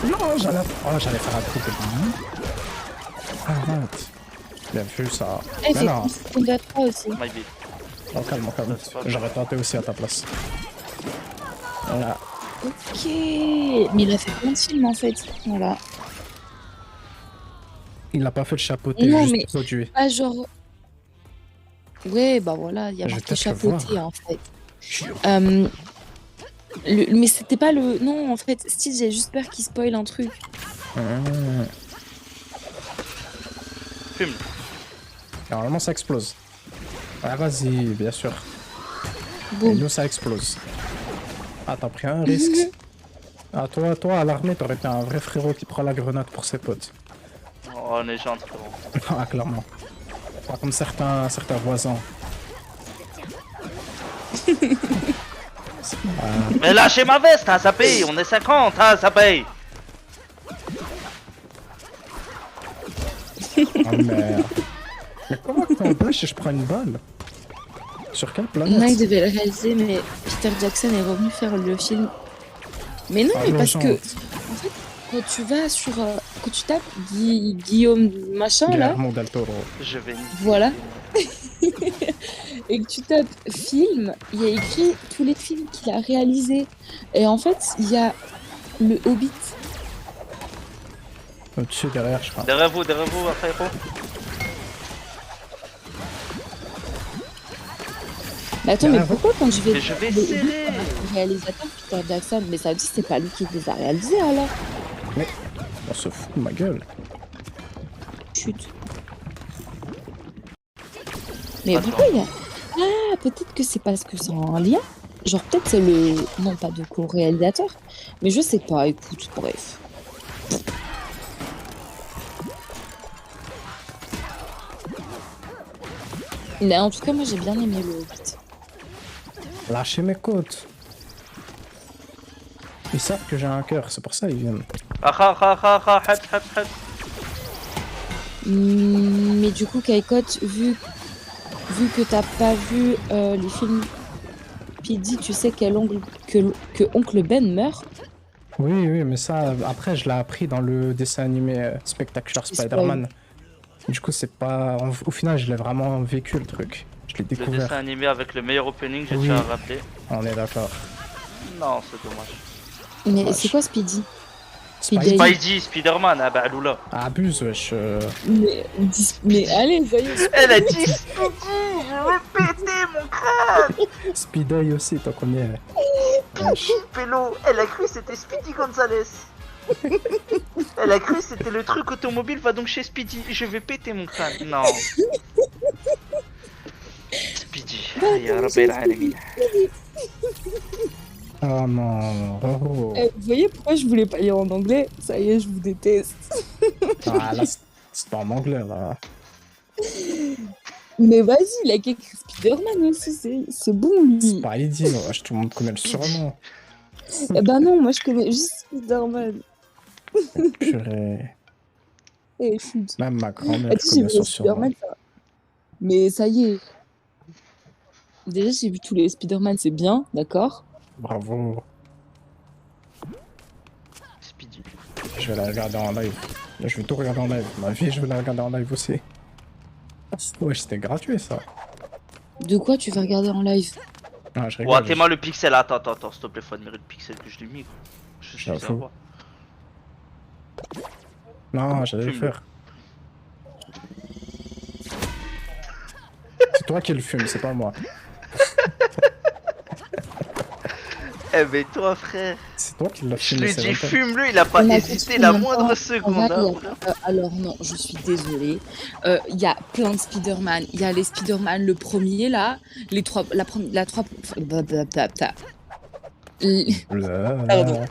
Non, j'allais faire un truc. Arrête. Bien vu ça. Ah, il Mais fait non. Panda 3 aussi. My bad. Oh, calme, calme. J'aurais tenté aussi à ta place. Voilà. Ok. Mais il a fait plein de films en fait. Voilà. Il n'a pas fait le chapeau, Non, juste mais- produit. Pas genre. Ouais, bah voilà, il y a Je vais marqué peut-être le chapeauté en fait. Mais c'était pas le. Non, en fait, Steve, j'ai juste peur qu'il spoil un truc. Fume. Normalement, ça explose. Ah, vas-y, bien sûr. Et Bon. nous, ça explose. Ah, t'as pris un risque. Ah, toi, à l'armée, t'aurais été un vrai frérot qui prend la grenade pour ses potes. Oh, on est gentil, frérot. Ah, clairement. Pas comme certains voisins. Mais lâchez ma veste, hein, ça paye. On est 50, hein, ça paye. Ah, merde. Mais comment que t'empêches si je prends une balle? Sur quelle Non, il planète? devait le réaliser, mais Peter Jackson est revenu faire le film. Mais non, Ah, mais parce que. urgente. En fait, quand tu vas sur. Quand tu tapes Guillaume machin là. Guillermo del Toro. Je vais niquer. Voilà. Et que tu tapes film, il y a écrit tous les films qu'il a réalisés. Et en fait, il y a le Hobbit. Au-dessus, derrière, je crois. Derrière vous, frérot. Mais attends, mais pourquoi quand je vais. Mais je vais le Hobbit, serrer. le réalisateur Peter Jackson, mais ça veut dire que c'est pas lui qui les a réalisés alors. On se fout de ma gueule. Chut. Mais Attends. pourquoi il y a. Ah, peut-être que c'est parce que c'est en lien. Genre, peut-être c'est le. Non, pas de co-réalisateur. Mais je sais pas, écoute, bref. Mais en tout cas, moi j'ai bien aimé le Hobbit. Lâchez mes côtes. Ils savent que j'ai un cœur, c'est pour ça ils viennent. Mais du coup, Kaikot, vu que t'as pas vu les films Speedy, tu sais que Oncle Ben meurt. Oui, oui, mais ça, après, je l'ai appris dans le dessin animé Spectacular Spider-Man. Du coup, c'est pas. Au final, je l'ai vraiment vécu le truc. Je l'ai Le découvert. dessin animé avec le meilleur opening, je Oui. tiens à rappeler. On est d'accord. Non, c'est dommage. Mais Ouais, c'est quoi Speedy? Spidey. Spidey, Spider-Man, ah bah Lula. Abuse, wesh. Mais allez, ça y est. Elle a dit Speedy, je vais péter mon crâne. Speedy aussi, tant qu'on y est. Wesh. Pélo, elle a cru que c'était Speedy Gonzalez. Elle a cru que c'était le truc automobile, va donc chez Speedy, je vais péter mon crâne. Non. Speedy, ya Rabbil Alamin. Oh non. Oh. Vous voyez pourquoi je voulais pas lire en anglais? Ça y est, je vous déteste. Ah là, c'est pas en anglais là. Mais vas-y, il a écrit Spider-Man aussi, c'est bon lui. Spidey, wesh, tout le monde connaît le surnom. Eh ben non, moi je connais juste Spider-Man. Purée. Eh, shoot. Même ma grand-mère Ah, tu sais, j'ai connaît vu son les surnom. Spider-Man, ça. Mais ça y est. Déjà, j'ai vu tous les Spider-Man, c'est bien, d'accord. Bravo. Speedy. Je vais la regarder en live. Je vais tout regarder en live. Ma vie, je vais la regarder en live aussi. Ouais, c'était gratuit ça. De quoi tu vas regarder en live? Ah, je Ouais, rigole. t'es mal le pixel, attends, s'il te plaît, faut admirer le pixel que je l'ai mis. Quoi. Je suis J'avoue. à voir. Non, j'allais le Fume-le. faire. C'est toi qui le fume, c'est pas moi. Eh mais toi frère, C'est toi qui l'as je fumé, lui c'est dis longtemps. fume-le, il a pas On a hésité tous la en même moindre temps. seconde. En Hein. vrai, alors non, je suis désolée. Il y a plein de Spider-Man. Il y a les Spider-Man, le premier là, les trois, la trois. Blablabla. Pardon.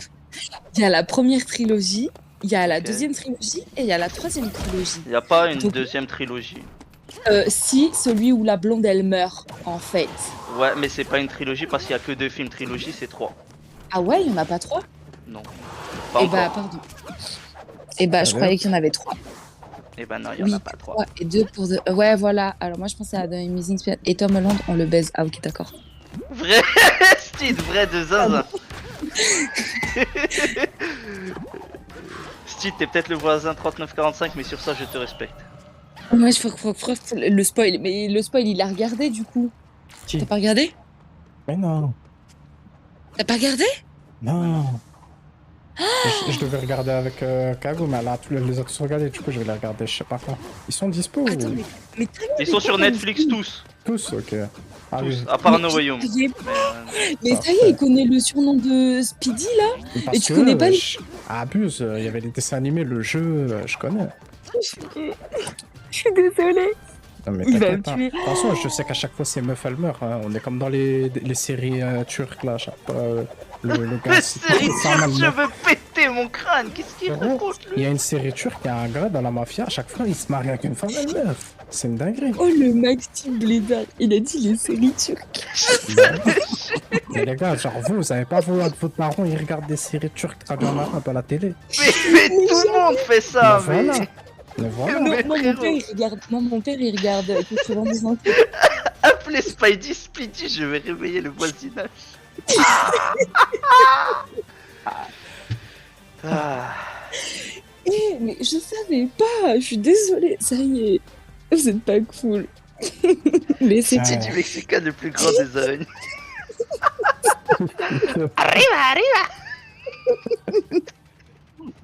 Il y a la première trilogie, il y a la Ok. deuxième trilogie et il y a la troisième trilogie. Y a pas une Donc- deuxième trilogie. Si, celui où la blonde elle meurt, en fait. Ouais, mais c'est pas une trilogie parce qu'il y a que 2 films. Trilogie, c'est 3. Ah ouais, il y en a pas trois? Non. Pas Eh encore. bah, pardon. Eh bah, je Alors croyais qu'il y en avait trois. Eh ben non, il y en Oui, a pas 3. 3 et 2 pour The... Ouais, voilà. Alors moi, je pensais à The Amazing Spider... Et Tom Holland, on le baise. Ah ok, d'accord. Vrai style, vrai de zinzin. Steve, t'es peut-être le voisin 3945, mais sur ça, je te respecte. Ouais, le spoil. Mais le spoil, il a regardé, du coup. Qui? T'as pas regardé? Mais non, T'as pas regardé? non. Je devais regarder avec Kago, mais là, tous les autres sont regardés, du coup, je vais les regarder, je sais pas quand. Ils sont dispo Attends, ou... mais Ils sont sur Netflix tous. Tous, ok. Ah Tous, oui. à part Mais No Way Home. Mais ça y est, il connaît le surnom de Speedy, là? Parce Et tu connais pas les- Abuse, il y avait les dessins animés, le jeu, je connais. Je suis désolée. Non, mais Il va t'inquiète me pas. tuer. De toute façon, je sais qu'à chaque fois, c'est meuf, elle meurt. Hein. On est comme dans les séries turques, là, à chaque fois. Le gars, La c'est série ça, turque, mal je meurt. veux péter mon crâne. Qu'est-ce qu'il Frérot, raconte Il y lui? a une série turque, il y a un gars dans la mafia, à chaque fois, il se marie avec une femme, elle meurt. C'est une dinguerie. Oh, le Maxime Blédard. Il a dit les séries turques. Mais les gars, genre vous avez pas voulu que votre parent, il regarde des séries turques traduites en arabe à la télé. Mais tout le monde fait ça, Mais mais. voilà. Mais voilà. Mais Moi, frérot. mon père, il regarde quelque chose des enfants. Appelez Spidey, Speedy, je vais réveiller le voisinage. Ah. Eh, mais je savais pas. Je suis désolée. Ça y est. Vous êtes pas cool. Laissez Ah. Du Mexicain le plus grand des araignées. Arriva, arriva.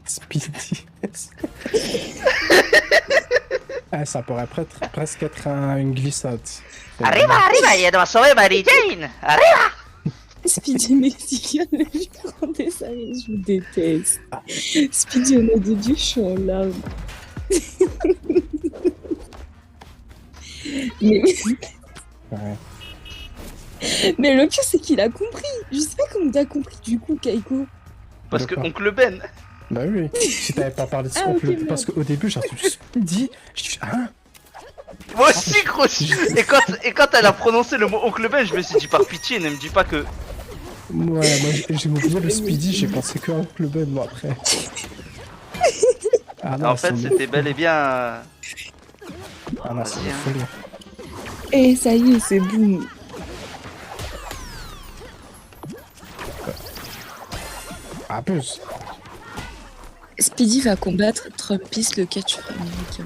Speedy. Ah, ça pourrait presque être une glissade. Arriva, arriva, il doit sauver Mary Jane. Arriva. Speedy mexicain, le plus grand des séries. Je vous déteste. Speedy, on a des dieux, je suis en larmes. Mais Ouais. Mais le pire, c'est qu'il a compris. Je sais pas comment t'as compris du coup, Kaiko. Parce que D'accord. Oncle Ben. Bah oui, si t'avais pas parlé de Ah, son ok, oncle, bon. parce qu'au début j'ai entendu Speedy, je dis hein. Moi aussi, gros. Et quand elle a prononcé le mot Oncle Ben, je me suis dit par pitié, ne me dis pas que. Ouais, moi j'ai oublié le Speedy, j'ai pensé que à Oncle Ben moi après. Ah En fait, c'est c'était bel et bien. Ah non, c'est Vas-y, une hein. folie. Et ça y est, c'est boum. Abuse. Speedy va combattre Trumpis, le ketchup américain.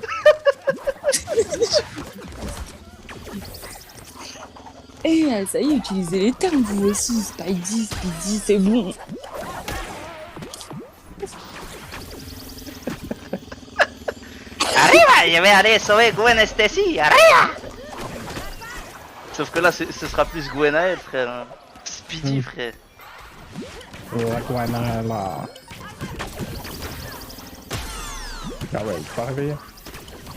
Et ça y est, utilisez les termes vous aussi. Speedy, c'est bon. Arriva, je vais aller sauver Gwen Stacy. Arriva. Sauf que là, ce sera plus Gwenaël, frère. hein. Speedy, frère. La guana là. Ah ouais, il faut arriver.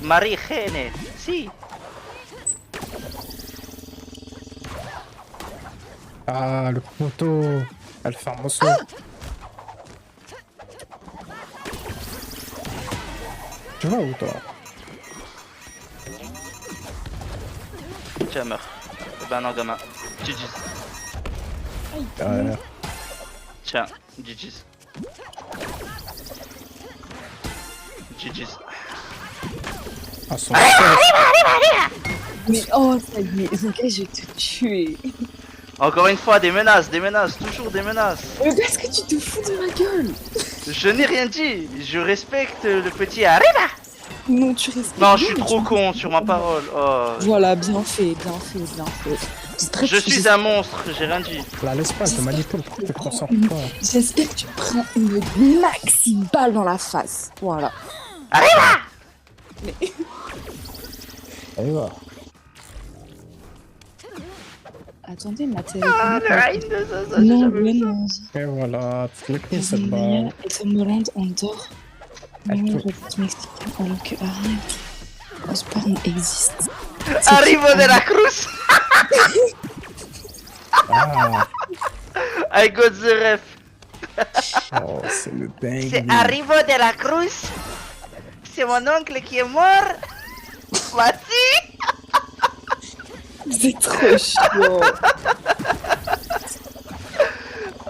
Marie Gene. Si. Ah, le poteau. Elle fait un morceau. Tu vas où toi? Tiens, meurs. Eh ben non, gamin. GG's. Tiens, GG's. GG's. Ah, son Mais oh, ça y est, ok, je vais te tuer. Encore une fois, des menaces, toujours des menaces. Mais parce que tu te fous de ma gueule. Je n'ai rien dit, je respecte le petit Arriva. Non, tu respectes. Non, je suis mais trop tu- con sur ma parole. Oh. Voilà, bien fait, bien fait, bien fait. J'espère Je que tu- suis un monstre, j'ai rien dit. La laisse pas, elle te manipule, pourquoi tu te concentres pas? J'espère que tu prends une maxi balle dans la face. Voilà. Arriva. Allez, va. Attendez, ma télé. Ah, le reine de ça, j'ai Non, jamais vu ça. non. Et voilà, tu l'as pris cette balle. Et Tomorrowland, on dort. Elle Non, te- le foot mexicain, alors que arrête. Osborne existe. Arrivo de la Cruz. Ah, I got the ref. oh, c'est le dingue. C'est Arrivo de la Cruz. C'est mon oncle qui est mort. Voici. C'est trop chiant.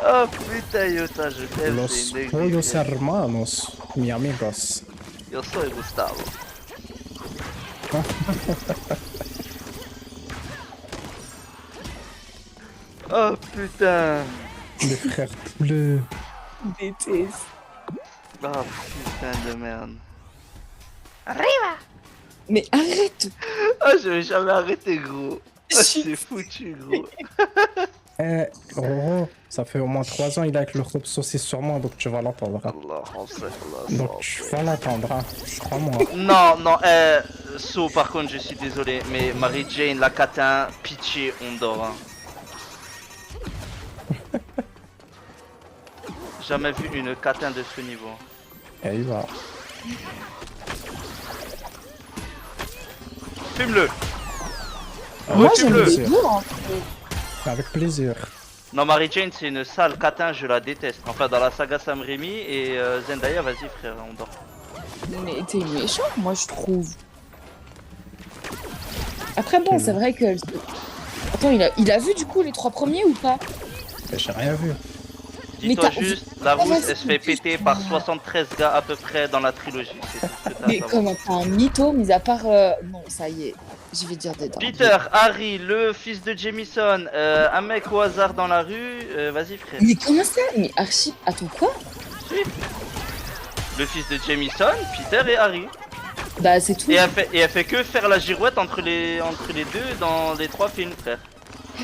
Oh putain, Yota, je t'aime. Los c'est une pollos dinguerie. hermanos, mi amigos. Yo soy Gustavo. Oh putain. Les frères bleus. Déteste. Oh putain de merde. Arriva. Mais arrête. Oh, je vais jamais arrêter, gros. Oh, c'est foutu, gros. Eh, Roro, ça fait au moins 3 ans il est avec le robe saucisse sur moi, donc tu vas l'entendre. hein. Allah, on sait, Allah, Donc tu vas l'entendre, hein. Crois-moi. Non, non, So, par contre, je suis désolé, mais Mary Jane, la catin, pitié, on dort. Hein. Jamais vu une catin de ce niveau. Et il va. Fume-le. Moi, Refume-le. j'aime les deux. Hein. Avec plaisir. Non, Mary Jane, c'est une sale catin, je la déteste. Enfin, dans la saga Sam Raimi et Zendaya, vas-y, frère, on dort. Mais t'es méchant, moi, je trouve. Après, bon, c'est vrai que... Attends, il a vu, du coup, les 3 premiers ou pas? Mais j'ai rien vu. Dis-toi t'as- juste, la rousse, vas-y, elle se fait péter par 73 gars à peu près dans la trilogie. C'est tout ce que t'as à Mais savoir. comment t'as un mytho, mis à part... Non, ça y est, je vais dire dedans. Peter, Harry, le fils de Jamison, un mec au hasard dans la rue, vas-y frère. Mais comment ça? Mais Archie... Attends, quoi? Le fils de Jamison, Peter et Harry. Bah, c'est tout. Et elle fait que faire la girouette entre les deux dans les 3 films, frère.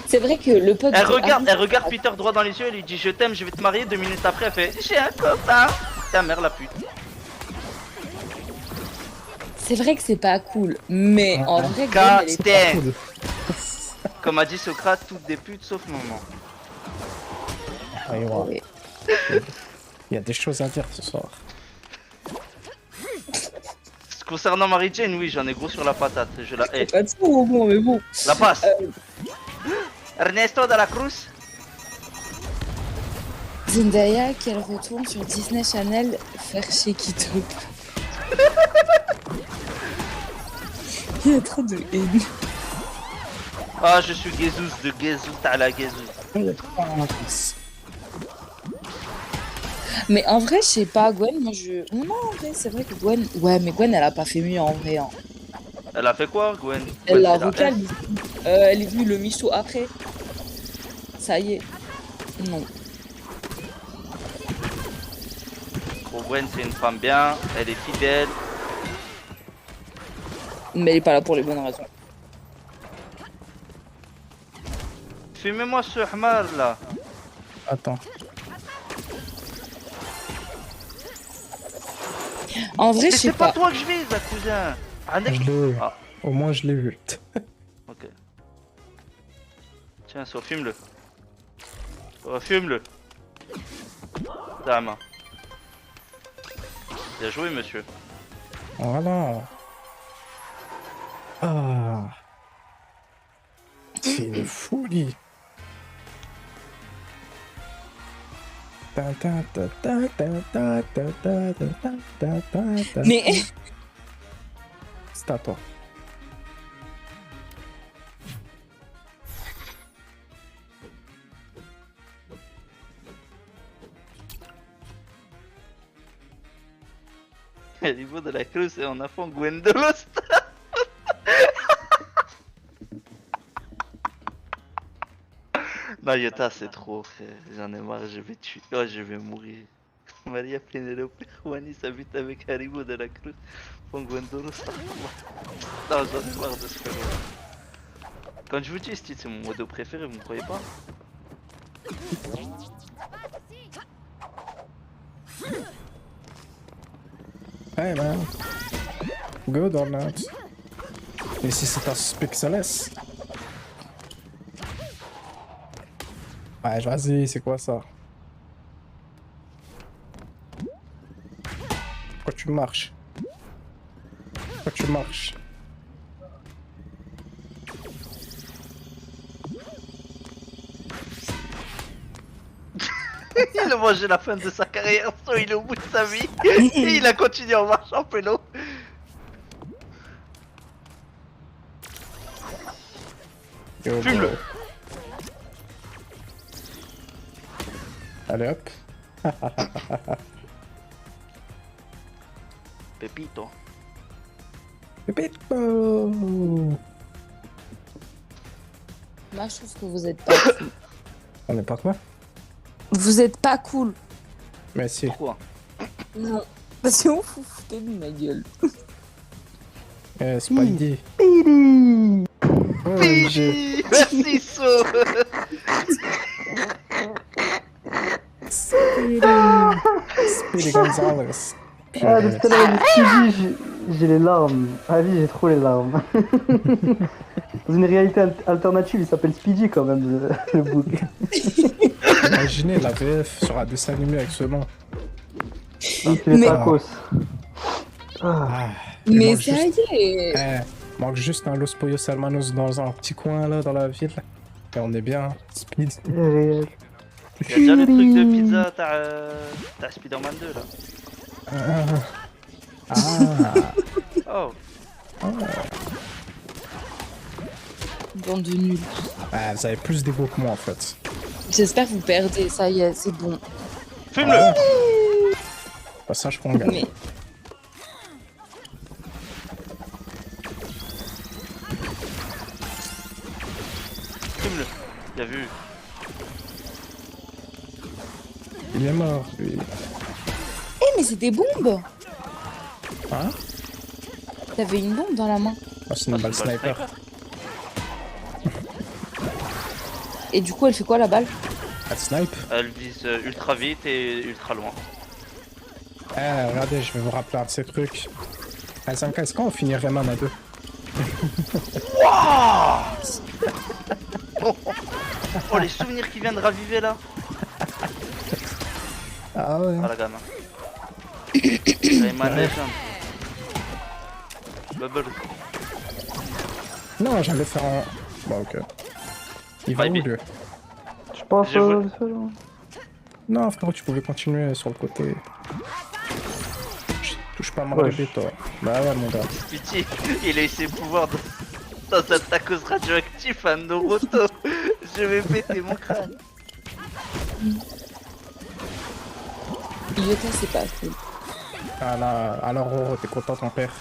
C'est vrai que le pote... Elle de regarde, Harry- elle regarde Peter droit dans les yeux, elle lui dit je t'aime, je vais te marier. 2 minutes après, elle fait j'ai un copain. Ta mère la pute. C'est vrai que c'est pas cool, mais en vrai, Gwen, elle est... Catin. Cool. Comme a dit Socrate, toutes des putes sauf maman. Et voilà. Ouais. Il y a des choses à dire ce soir. Concernant Mary Jane, oui, j'en ai gros sur la patate, je la hais. C'est pas trop bon, mais bon. La passe. Ernesto de la Cruz. Zendaya qu'elle retourne sur Disney Channel faire Shake It Up. Il y a trop de haine. Ah, je suis Gezous de Gezous, t'as la Gezous. Mais en vrai, je sais pas, Gwen, moi je. Non, en vrai, c'est vrai que Gwen. Ouais, mais Gwen, elle a pas fait mieux en vrai. Hein. Elle a fait quoi, Gwen? Elle l'a c'est la recalme. Elle est venue le michto après. Ça y est. Non. Pour Gwen, c'est une femme bien, elle est fidèle. Mais elle est pas là pour les bonnes raisons. Fumez-moi ce hamar là. Attends. En vrai, Mais je sais c'est pas pas. toi que je vise, là, cousin. Je l'ai. Ah. Au moins, je l'ai vu. Ok. Tiens, so, fume-le. Fume-le. Dame. Bien joué, monsieur. Voilà. Ah. C'est une folie. Mais. C'est à toi. Au niveau de la Cruz et en fond Gwendolos. Non, Yota, c'est trop, frère. J'en ai marre, je vais tuer. Oh, je vais mourir. Maria Penelope Juanis habite avec Haribo de la Cruz. Font Gwendolos. Non, j'en ai marre de ce frérot. Quand je vous dis, Steve, c'est mon modo préféré, vous me croyez pas? Hey man. Good or not? Et si c'est un Pixeles? Ouais, vas-y, c'est quoi ça? Pourquoi tu marches? Pourquoi tu marches? Il a mangé la fin de sa carrière, so il est au bout de sa vie. Et il a continué en marchant pélo. Yo, Fume-le. bro. Allez hop. Pepito. Pépito. Moi, je trouve que vous êtes pas cool. On est pas quoi? Vous êtes pas cool. Mais si. Pourquoi? Non. Parce que vous vous foutez de ma gueule. Spidey. Speedy. OMG. Merci, So. Speedy Gonzalez. Ah, depuis tout à l'heure, Speedy, j'ai les larmes. Ah oui, j'ai trop les larmes. Dans une réalité alternative, il s'appelle Speedy quand même, le book. Imaginez la VF sur un dessin animé avec ce nom. C'est les Mais- tacos. Ah. Ah, il Mais manque ça juste- y est. manque juste un Los Pollos Hermanos dans un petit coin là dans la ville. Et on est bien. Speed. Réel. Y'a déjà le truc de pizza, t'as Spider-Man 2 là. Oh. Bande de nuls. Ouais, vous avez plus d'ego que moi en fait. J'espère que vous perdez. Ça y est, c'est bon. Fume-le. Pas ça, je qu'on gagne. Mais. Fume-le. Bien vu. Il est mort, lui. Eh, mais c'est des bombes. Hein? T'avais une bombe dans la main. Ah, c'est une Ah, balle c'est une balle sniper. Et du coup, elle fait quoi la balle? Elle snipe. Elle vise ultra vite et ultra loin. Eh, regardez, je vais vous rappeler un de ces trucs. Eh, Zanka, est-ce qu'on finit Rayman à deux? Oh, les souvenirs qui viennent de raviver là. Ah ouais. Ah la gamme. Rayman Legend. Bubble. Non, j'allais faire un... Bon, ok. Il va Ouais, où, mais- lui? Je pense Je veux- Non, frérot, tu pouvais continuer sur le côté. Touche pas à ma Ouais, rébé, toi. Bah ouais, mon gars. Pitié, il a eu ses pouvoirs dans un tacos radioactif à Naruto. Je vais péter mon crâne. Iota, c'est pas cool. Ah là, alors, Roro, t'es content, ton père?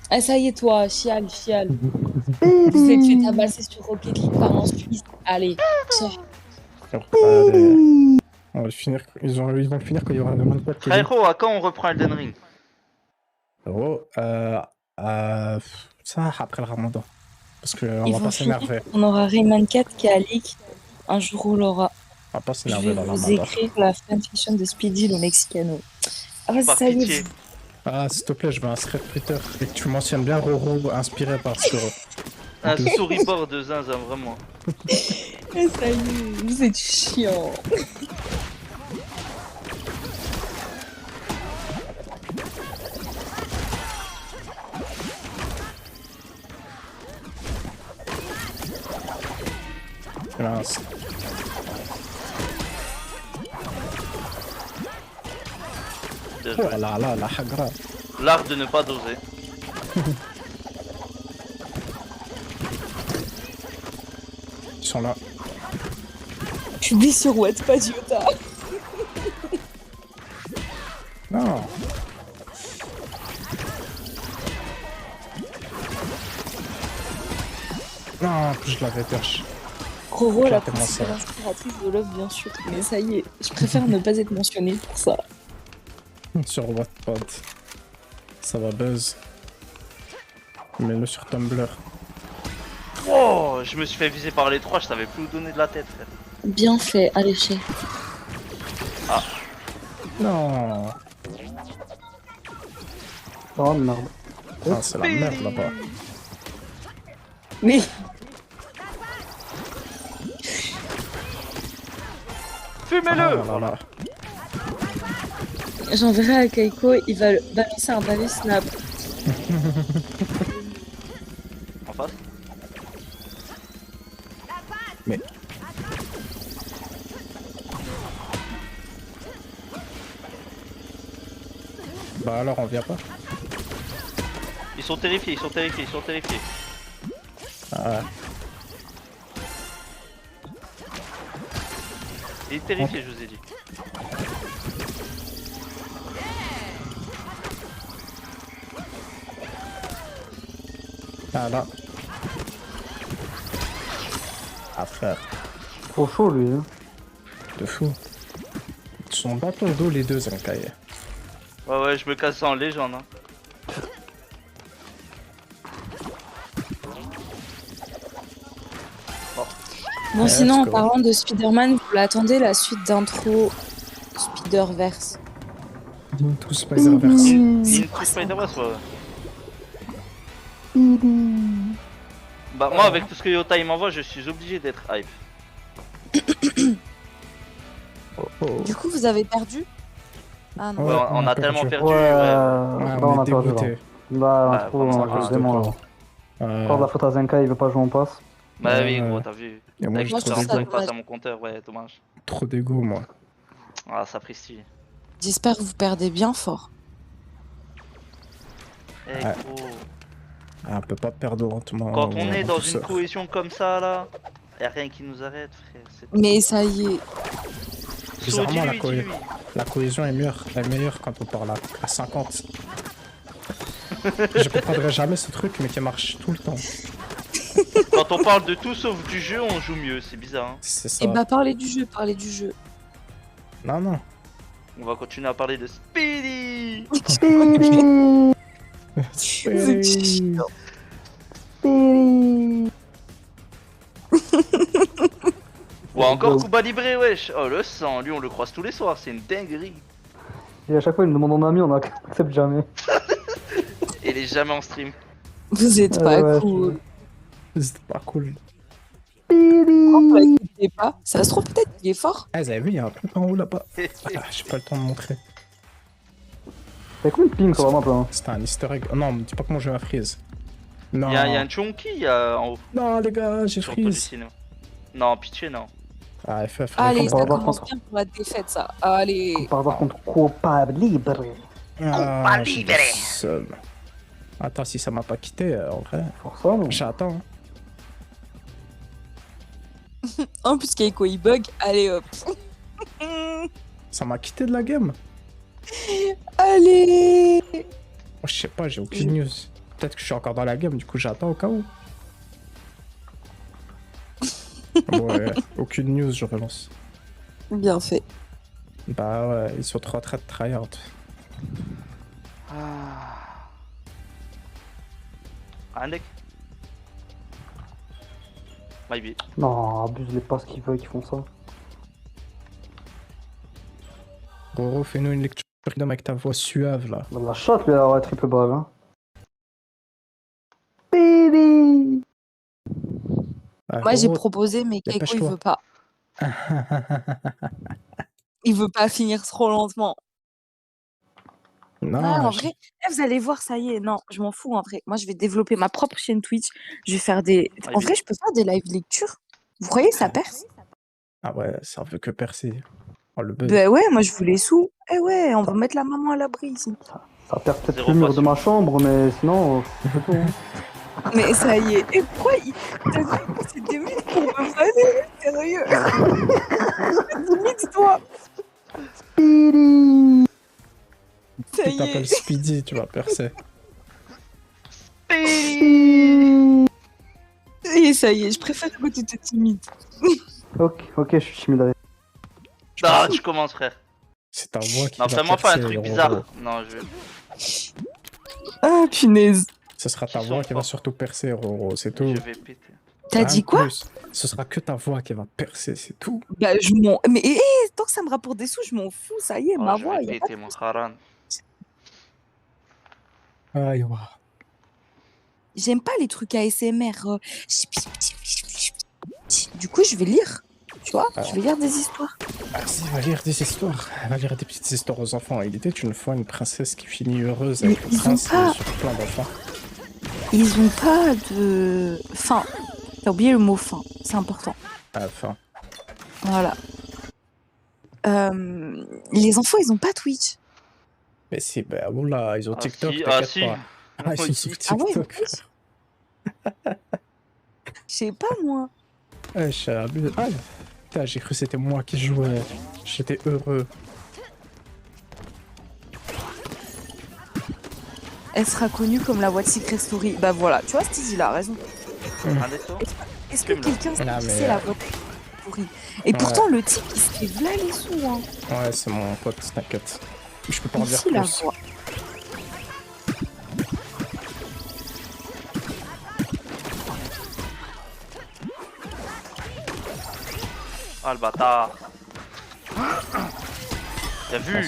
Ah, ça y est, toi, chial, chial. Vous êtes fait tabasser sur Rocket League par un Suisse. Allez, tiens. Allez. On va le finir. Ils vont le finir quand il y aura vraiment de quoi de Kevin. Frérot, à quand on reprend Elden Ring? Frérot, ça après le ramadan. Parce qu'on Ils va vont pas finir. s'énerver. On aura Rayman 4 qui a leak. Un jour où l'aura. On va pas Je s'énerver vais dans le vous ramadan. écrire la fanfiction de Speedy le Mexicano. Ah, Par ça y pitié. est. Ah, s'il te plaît, je veux un thread Twitter. Et que tu mentionnes bien Roro inspiré par ce. Un storyboard de zinzin, vraiment. Ah, ça y est, vous êtes chiant. Mince. Bien Oh joué. là là, la hagra. L'art de ne pas doser. Ils sont là. Publie sur Wattpad, Iota. Non. Non, en plus je l'avais perche. Roro, la Exactement ça. principale inspiratrice de Love, bien sûr. Mais ça y est, je préfère ne pas être mentionnée pour ça. Sur Wattpad. Ça va buzz. Mets-le sur Tumblr. Oh, je me suis fait viser par les trois, je savais plus où donner de la tête, frère. Bien fait, allez, chez. Non. Oh merde. Ah, c'est la merde là-bas. Mais Fumez-le. Ah là là. j'enverrai à Kaiko, il va balancer un pavé snap. En face. Mais. Bah alors on vient pas. Ils sont terrifiés, ils sont terrifiés, ils sont terrifiés. Ah ouais. Il est terrifié, je vous ai dit. Ah là. Ah frère, Trop chaud lui. Hein. de fou. Ils sont dans ton dos les deux Zenkai. Ouais, ouais, je me casse ça en légende. Hein. Bon, Ouais, sinon, en parce que- parlant de Spider-Man, vous l'attendez la suite d'intro Spider-Verse. Tout Spider-Verse. Into Spider-Verse, ouais. Bah, moi, avec tout ce que Yota il m'envoie, je suis obligé d'être hype. Oh, oh. Du coup, vous avez perdu? Ah non. Ouais, Ouais, on a perdu. tellement perdu. Ouais, ouais. Ouais, là, on on est a perdu là. dégoûté. Là, on Ouais, a trop, vraiment, on a à cause de vraiment toi. là. Encore de la faute à Zenka, il veut pas jouer en passe. Bah oui, Ouais. gros, t'as vu. Et moi, Avec j'ai Moi, le je trop trouve ça temps d'égo. passe à dommage. mon compteur, ouais, dommage. Trop d'égo, moi. Ah, ça prestige. J'espère que vous perdez bien fort. Eh Ouais. gros, Ah, on peut pas perdre lentement. quand on est dans une douceur. cohésion comme ça là, y'a rien qui nous arrête, frère. C'est Mais ça y est. Bizarrement, Dis-lui, la dis-lui. La cohésion est meilleure quand on parle à 50. Je comprendrai jamais ce truc, mais qui marche tout le temps. Quand on parle de tout sauf du jeu, on joue mieux, c'est bizarre. Hein. C'est ça. Et bah, parlez du jeu, parlez du jeu. Non, non. On va continuer à parler de Speedy. C'est chiant. Ou encore Kuba Libre, wesh. Oh, le sang, lui on le croise tous les soirs, c'est une dinguerie. Et à chaque fois, il me demande mon ami, on n'accepte jamais. Et il est jamais en stream. Vous êtes pas ouais, cool. C'était pas cool. Pourquoi vous l'acceptez pas? Ça se trouve peut-être qu'il est fort. Ah, vous avez vu, il y a un truc en haut là-bas. Ah, j'ai pas le temps de montrer. T'as combien de ping sur la map là? C'était un easter egg. Oh, non, me dis pas comment jouer à Freeze. Non. Il y a un Chunky en haut, Non, les gars, j'ai sur tous les freeze. cinémas. Non, pitié, non. Ah, FF, Allez, on ça va voir commence contre- bien pour la défaite, ça. Allez. On part voir contre Copa Libre. Ah, j'ai le seum. Attends, si ça m'a pas quitté, en vrai. Pour ça, non. J'attends. En plus, Keiko, il bug. Allez, hop. Ça m'a quitté de la game. Allez. Oh, je sais pas, j'ai aucune news. Peut-être que je suis encore dans la game, du coup j'attends au cas où. Ouais, aucune news, je relance. Bien fait. Bah ouais, ils sont trop en train de tryhard. عندك maybe. Non, abuse les passes qu'ils veulent, qui font ça. Roro, fais-nous une lecture d'homme avec ta voix suave là. Bah, la shot, lui, alors, triple balle, hein. Baby. Ah, Moi, j'ai Roro, proposé, mais Keiko, il dépêche-toi. veut pas. Il veut pas finir trop lentement. Non, Ah, en vrai, vous allez voir, ça y est. Non, je m'en fous, en vrai. Moi, je vais développer ma propre chaîne Twitch. Je vais faire des... En vrai, je peux faire des live lectures. Vous croyez, ça perce? Ah ouais, ça veut que percer. Oh le buzz. Ben ouais, moi, je voulais sous. Eh ouais, on va mettre la maman à l'abri, ici. Ça perd peut-être Zéro le mur de passion. ma chambre, mais sinon, c'est tout. Hein. Mais ça y est. Et pourquoi il... T'as vu, c'est des mythes pour me vanner, sérieux. Limite-toi. Ça Tu y t'appelles est. Speedy, tu vas percer. Ça y est, je préfère que tu te timides. Ok, je suis timide avec. Non, tu commences, frère. C'est ta voix qui Non, va fais-moi pas un percer, truc Roro. bizarre. Non, je vais. Ah, punaise. Ce sera ta Ils voix sont qui va forts. surtout percer, Roro, c'est tout. Je vais péter. T'as Rien dit de quoi? plus. Ce sera que ta voix qui va percer, c'est tout. Bah, je m'en... Mais tant que ça me rapporte des sous, je m'en fous, ça y est, Oh, ma je voix, vais y a pas péter mon haran. Aïe, ouais. J'aime pas les trucs ASMR. Du coup, je vais lire. Tu vois, je vais lire des histoires. Vas-y, va lire des histoires. Va lire des petites histoires aux enfants. Il était une fois une princesse qui finit heureuse Mais avec le ils ont prince pas- sur plein d'enfants. Ils ont pas de fin. T'as oublié le mot fin, c'est important. À la fin. Voilà. Les enfants, ils ont pas Twitch. Mais si, bah oula, ils ont Ah TikTok, si, t'inquiète ah si. pas. Ah, ils sont Oui. sur Ah ouais, TikTok. Twitch. Je sais pas, moi. Ouais, je suis abusé. Ah, putain, j'ai cru que c'était moi qui jouais. J'étais heureux. Elle sera connue comme la voix de Secret Story. Bah voilà, tu vois, Steve, il a raison. عندك toi Est-ce que quelqu'un sait Ah, qui mais, c'est la voix de Secret Story? Et pourtant, le type, il se fait v'là les sous, hein. Ouais, c'est mon pote, t'inquiète. Je peux pas en dire Ici, la plus. voix. Ah, le bâtard. T'as vu?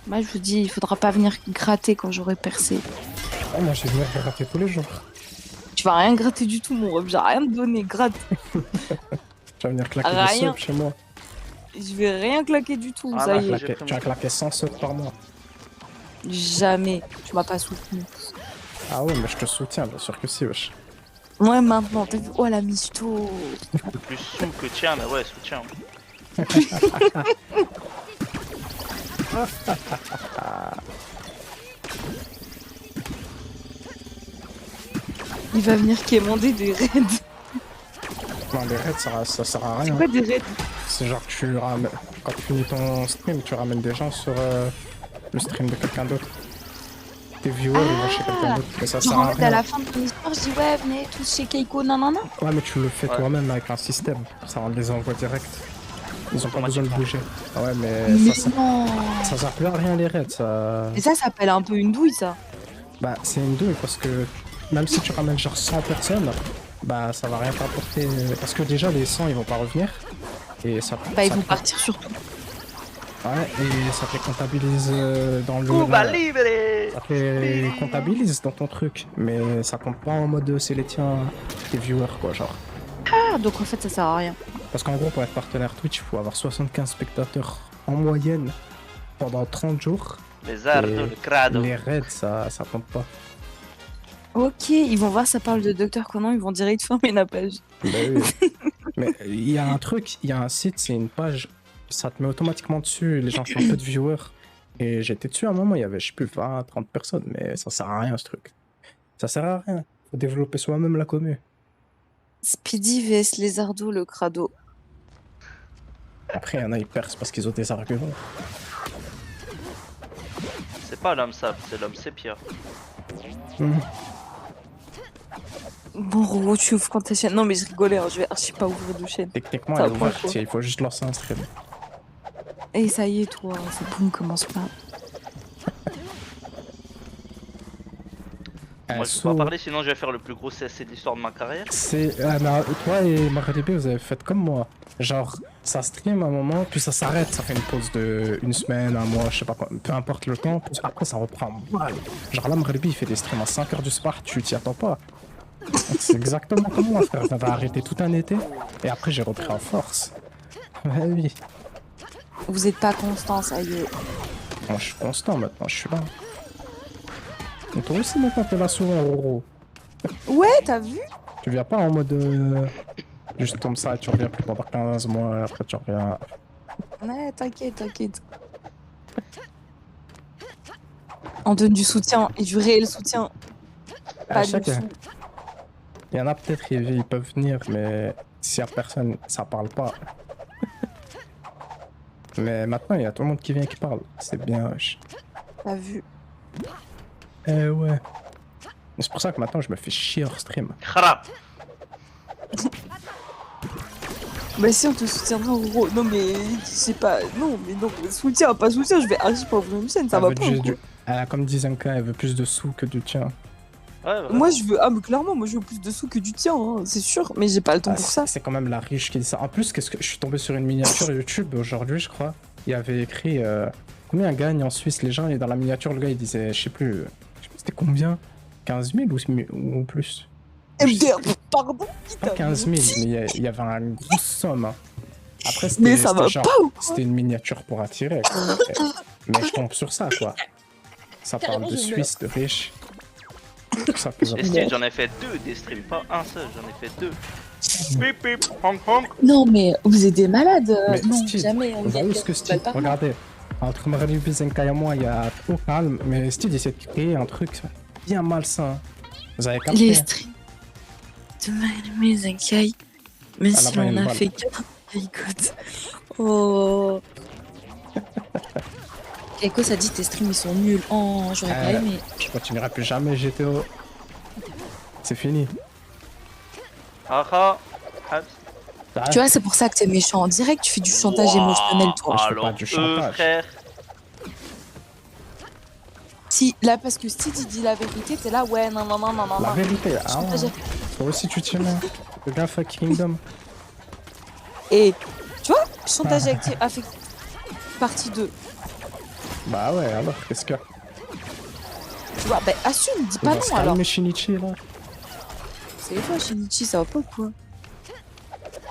Moi, je vous dis, il faudra pas venir gratter quand j'aurai percé. Ah, moi, j'ai venir gratter tous les jours. Tu vas rien gratter du tout, mon ref. J'ai rien te donné. Gratte. Tu vas venir claquer des Rien. subs chez moi. Je vais rien claquer du tout, Ah, ça bah, y est. j'ai Tu vas claquer 100 subs par mois. Jamais. Tu m'as pas soutenu. Ah ouais, mais je te soutiens, bien sûr que si, wesh. Ouais, maintenant, t'as vu. Oh, la misto. Plus sous que tien, mais ouais, soutien. Il va venir quémander des raids. Non, les raids, ça sert à C'est rien. quoi des raids? C'est genre, tu ramènes... quand tu finis ton stream, tu ramènes des gens sur le stream de quelqu'un d'autre. Tes viewers, ils vont chez quelqu'un d'autre. Mais ça sert Genre, en à fait, à rien. la fin de ton histoire, je dis ouais, venez tous chez Keiko, nanana. Ouais, mais tu le fais Ouais. toi-même avec un système. Ça on les envoie direct. Ils ont pas besoin de bouger. Ah ouais, mais Mais ça non. sert plus à rien les raids. Ça... Et ça s'appelle un peu une douille, ça. Bah, c'est une douille parce que même si tu ramènes genre 100 personnes, bah ça va rien t'apporter. Parce que déjà, les 100 ils vont pas revenir. Et ça. Bah, ils ça vont te- partir surtout. Ouais, et ça te les comptabilise dans le. Cuba la- libre! Ça te les comptabilise dans ton truc. Mais ça compte pas en mode c'est les tiens, tes viewers quoi, genre. Ah, donc en fait, ça sert à rien. Parce qu'en gros, pour être partenaire Twitch, il faut avoir 75 spectateurs en moyenne pendant 30 jours. Les ardos, Et le crado. Les raids, ça compte pas. Ok, ils vont voir, ça parle de Docteur Conan, ils vont direct fermer la page. Bah oui. Mais il y a un truc, il y a un site, c'est une page, ça te met automatiquement dessus, les gens font un peu de viewers. Et j'étais dessus à un moment, il y avait, je sais plus, 20, 30 personnes, mais ça sert à rien ce truc. Ça sert à rien. Faut développer soi-même la commu. Speedy vs Lézardo, le crado. Après, il y en a, ils percent parce qu'ils ont des arguments. C'est pas l'homme sable, c'est l'homme sépia. Bon, Roro, tu ouvres quand ta chaîne. Non, mais je rigolais, hein, je vais archi pas ouvrir de chaîne. Techniquement, Ça elle est va, ouverte, quoi. il faut juste lancer un stream. Et ça y est, toi, c'est bon, commence pas. Moi je peux pas parler, sinon je vais faire le plus gros CSC de l'histoire de ma carrière. C'est. Toi et Marie vous avez fait comme moi. Genre, ça stream un moment, puis ça s'arrête, ça fait une pause de une semaine, un mois, je sais pas quoi, peu importe le temps, puis après ça reprend. Genre là, Marie il fait des streams à 5h du soir, tu t'y attends pas. C'est exactement comme moi, frère. J'avais arrêté tout un été, et après j'ai repris en force. Ouais, oui. Vous êtes pas constant, ça y est. Moi, je suis constant maintenant, je suis là. Et toi aussi, maintenant, t'es là souvent, Roro. Ouais, t'as vu? Tu viens pas en mode. Juste comme ça, tu reviens plus pendant 15 mois, après tu reviens. Ouais, t'inquiète, t'inquiète. On donne du soutien, et du réel soutien. À Pas chaque. du sou. Il y en a peut-être, ils peuvent venir, mais s'il y a personne, ça parle pas. Mais maintenant, il y a tout le monde qui vient qui parle. C'est bien, wesh. T'as vu? Eh ouais. C'est pour ça que maintenant, je me fais chier hors stream. Kharab. Bah si, on te soutiendra, Roro. Non, mais je sais pas. Non, mais non, soutien, pas soutien, je vais archi pas ouvrir une chaîne, ça Elle va veut pas. du- ou quoi. comme disait Zenka, elle veut plus de sous que du tien. Ouais, ouais. Moi, je veux. Ah, mais clairement, moi, je veux plus de sous que du tien, hein, c'est sûr, mais j'ai pas le temps Ah, pour ça. c'est quand même la riche qui dit ça. En plus, qu'est-ce que je suis tombé sur une miniature YouTube aujourd'hui, je crois. Il y avait écrit combien gagne en Suisse les gens, et dans la miniature, le gars il disait, je sais plus c'était combien 15 000 ou plus. MDR, pardon, qui Pas t'a 15 000, menti. mais il y avait une grosse somme. Hein. Après, Mais ça va genre, pas ou quoi? c'était une miniature pour attirer. Quoi. Mais je tombe sur ça, quoi. Ça parle Carrément, de je Suisse, de riches. Tout ça plus Et style, j'en ai fait 2 des streams, pas un seul, j'en ai fait 2. Pip pip, Hong Kong. Non, mais vous êtes des malades. Mais Non, Steve, jamais. On vois où ce que Steve, regardez, entre Marie-Louise Zenka et moi, il y a trop calme, mais Steve essaie de créer un truc bien malsain. Vous avez capté? Les streams de Marie Zenkai. Mais Ah, si là-bas, il y a on une a balle. fait 4 écoute. Oh. Keiko, ça dit tes streams ils sont nuls. Oh, j'aurais pas aimé. Je continuerai plus jamais GTO. C'est fini. Ah ah. Ah, Tu vois, c'est pour ça que t'es méchant. En direct, tu fais du chantage émotionnel, toi. je fais Alors, pas du chantage. frère. Si, là, parce que Steve il dit la vérité, t'es là, ouais, non, non, non, non, non. la non. vérité, ah, Chantage. toi aussi tu tiens le gars fuck Kingdom. Et, tu vois, chantage affectif. Partie 2. Bah ouais, alors qu'est-ce que. Tu vois, bah assume, dis On pas va se non alors. calmer Shinichi là. C'est toi, Shinichi, ça va pas ou quoi?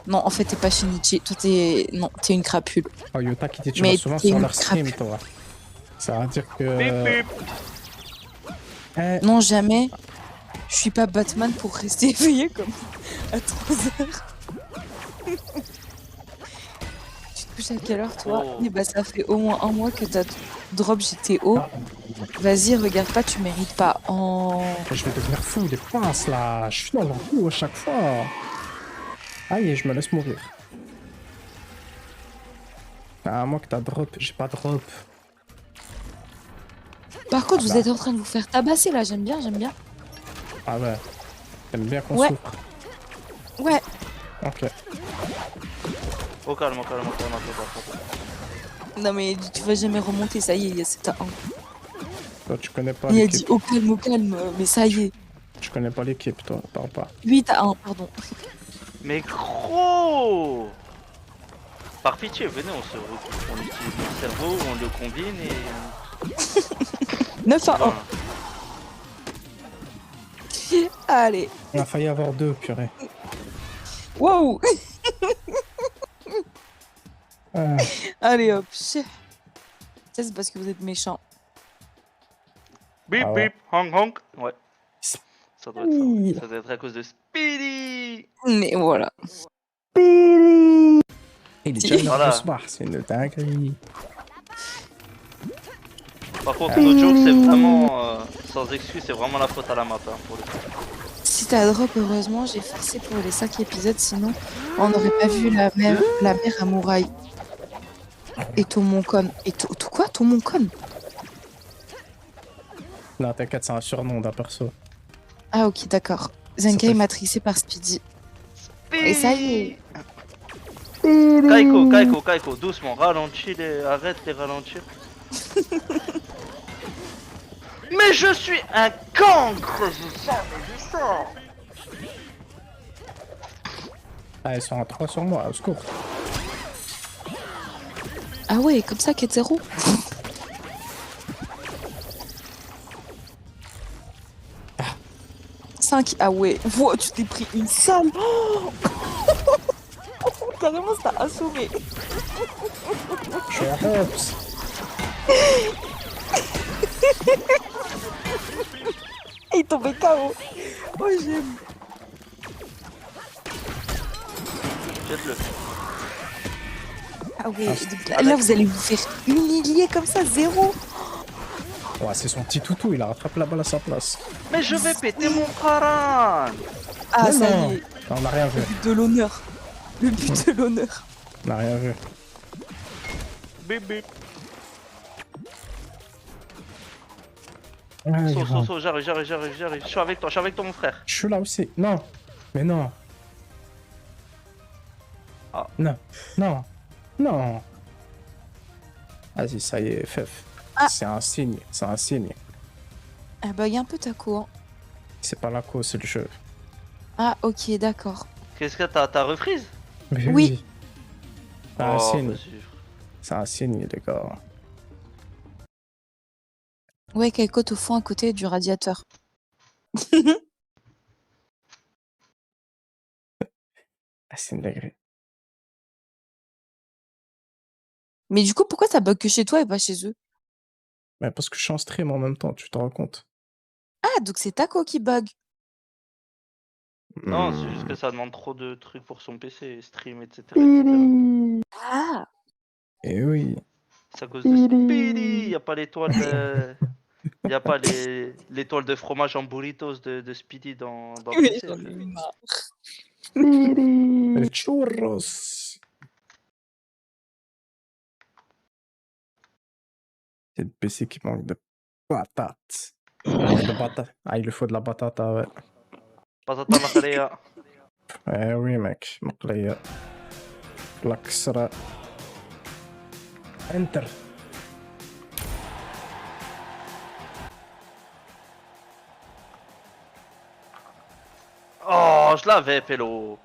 Non, en fait, t'es pas Shinichi. Toi, t'es. Non, t'es une crapule. Oh Yota qui dit tu Mais vas souvent t'es sur une leur stream crapule. toi. Ça veut dire que. Pip pip. Eh, Non, jamais. Je suis pas Batman pour rester éveillé comme à 3 heures. Tu te couches à quelle heure, toi? Oh. Eh bah, ça fait au moins un mois que t'as drop GTO. Vas-y, regarde pas, tu mérites pas. Oh. je vais devenir fou des pinces là. Je suis dans leur coup à chaque fois. Aïe, je me laisse mourir. Ah, moi que t'as drop, j'ai pas drop. Par contre, Ah vous bah. êtes en train de vous faire tabasser là, j'aime bien, j'aime bien. Ah ouais. T'aimes bien qu'on Ouais. souffre. Ouais, Ok. Au calme, au calme, au calme, au calme. non mais tu vas jamais remonter, ça y est, c'est un. Toi tu connais pas Il a l'équipe. dit au calme, mais ça y est. Tu connais pas l'équipe toi, parle pas. Lui, t'as un, pardon. Mais gros. Par pitié, venez, on utilise notre cerveau, on le combine et... 9 à 1. Voilà. Allez. On a failli avoir deux, purée. Wow. Ah, Allez hop, chef. Ça, c'est parce que vous êtes méchant. Bip Ah ouais. bip, honk honk. Ouais. Ça doit être ça. Oui. Ça doit être à cause de Speedy. Mais voilà. Pili. il est Si. déjà 1h Voilà. du soir, c'est une dinguerie. Par contre, no joke, c'est vraiment, sans excuse, c'est vraiment la faute à la map hein, pour le coup. Si t'as drop, heureusement, j'ai forcé pour les 5 épisodes, sinon on n'aurait pas vu la mer à Mouraï. Et Tomonkon. Et quoi, Tomonkon? Non, t'inquiète, c'est un surnom d'un perso. Ah ok, d'accord. Zenkai est matrixé par Speedy. Et ça y est. Kaiko, Kaiko, doucement, ralentis arrête les ralentir. Mais je suis un cancre, je sens. Ah, ils sont à 3 sur moi, au secours. Ah ouais, comme ça, 4-0. Ah. 5, ah ouais. Wow, tu t'es pris une salle. Oh carrément, ça t'a assommé. Je suis à Hobbs. Il est tombé KO. Oh, j'aime. Jette-le. Ah ouais, donc là, vous allez vous faire humilier comme ça, 0. Ouais, c'est son petit toutou, il a rattrapé la balle à sa place. Mais je vais péter mon crâne. Ah, Mais ça non. y est, Non, on n'a rien vu. le but de l'honneur. Le but de l'honneur. On n'a rien vu. Bip bip. Ouais, Saut, j'arrive. Je suis avec toi mon frère. Je suis là aussi. Non. Mais non. Ah. Non. Non. Non. Vas-y, ça y est, Fef. Ah. C'est un signe. C'est un signe. Ah bah, il y a un peu taco, hein. C'est pas la cause, c'est le jeu. Ah, ok, d'accord. Qu'est-ce que t'as refreeze? Mais Oui. C'est un signe. vas-y. C'est un signe, les gars. Ouais, Kaiko au fond à côté du radiateur. Ah, c'est une dinguerie. Mais du coup, pourquoi ça bug que chez toi et pas chez eux? Mais parce que je suis en stream en même temps, tu te rends compte? Ah, donc c'est Taco qui bug. Non, c'est juste que ça demande trop de trucs pour son PC, stream, etc. Ah, Et oui. C'est à cause de Speedy. Y a pas l'étoile de... Y a pas l'étoile de fromage en burritos de Speedy dans le mais PC. j'en ai eu marre. Les churros. C'est le PC qui manque de patates. De patates. Ah, il lui faut de la batata, ouais. Patata macarena. Eh oui, mec. مقلية. الكسرة. Enter. Oh, je l'avais, Pélo.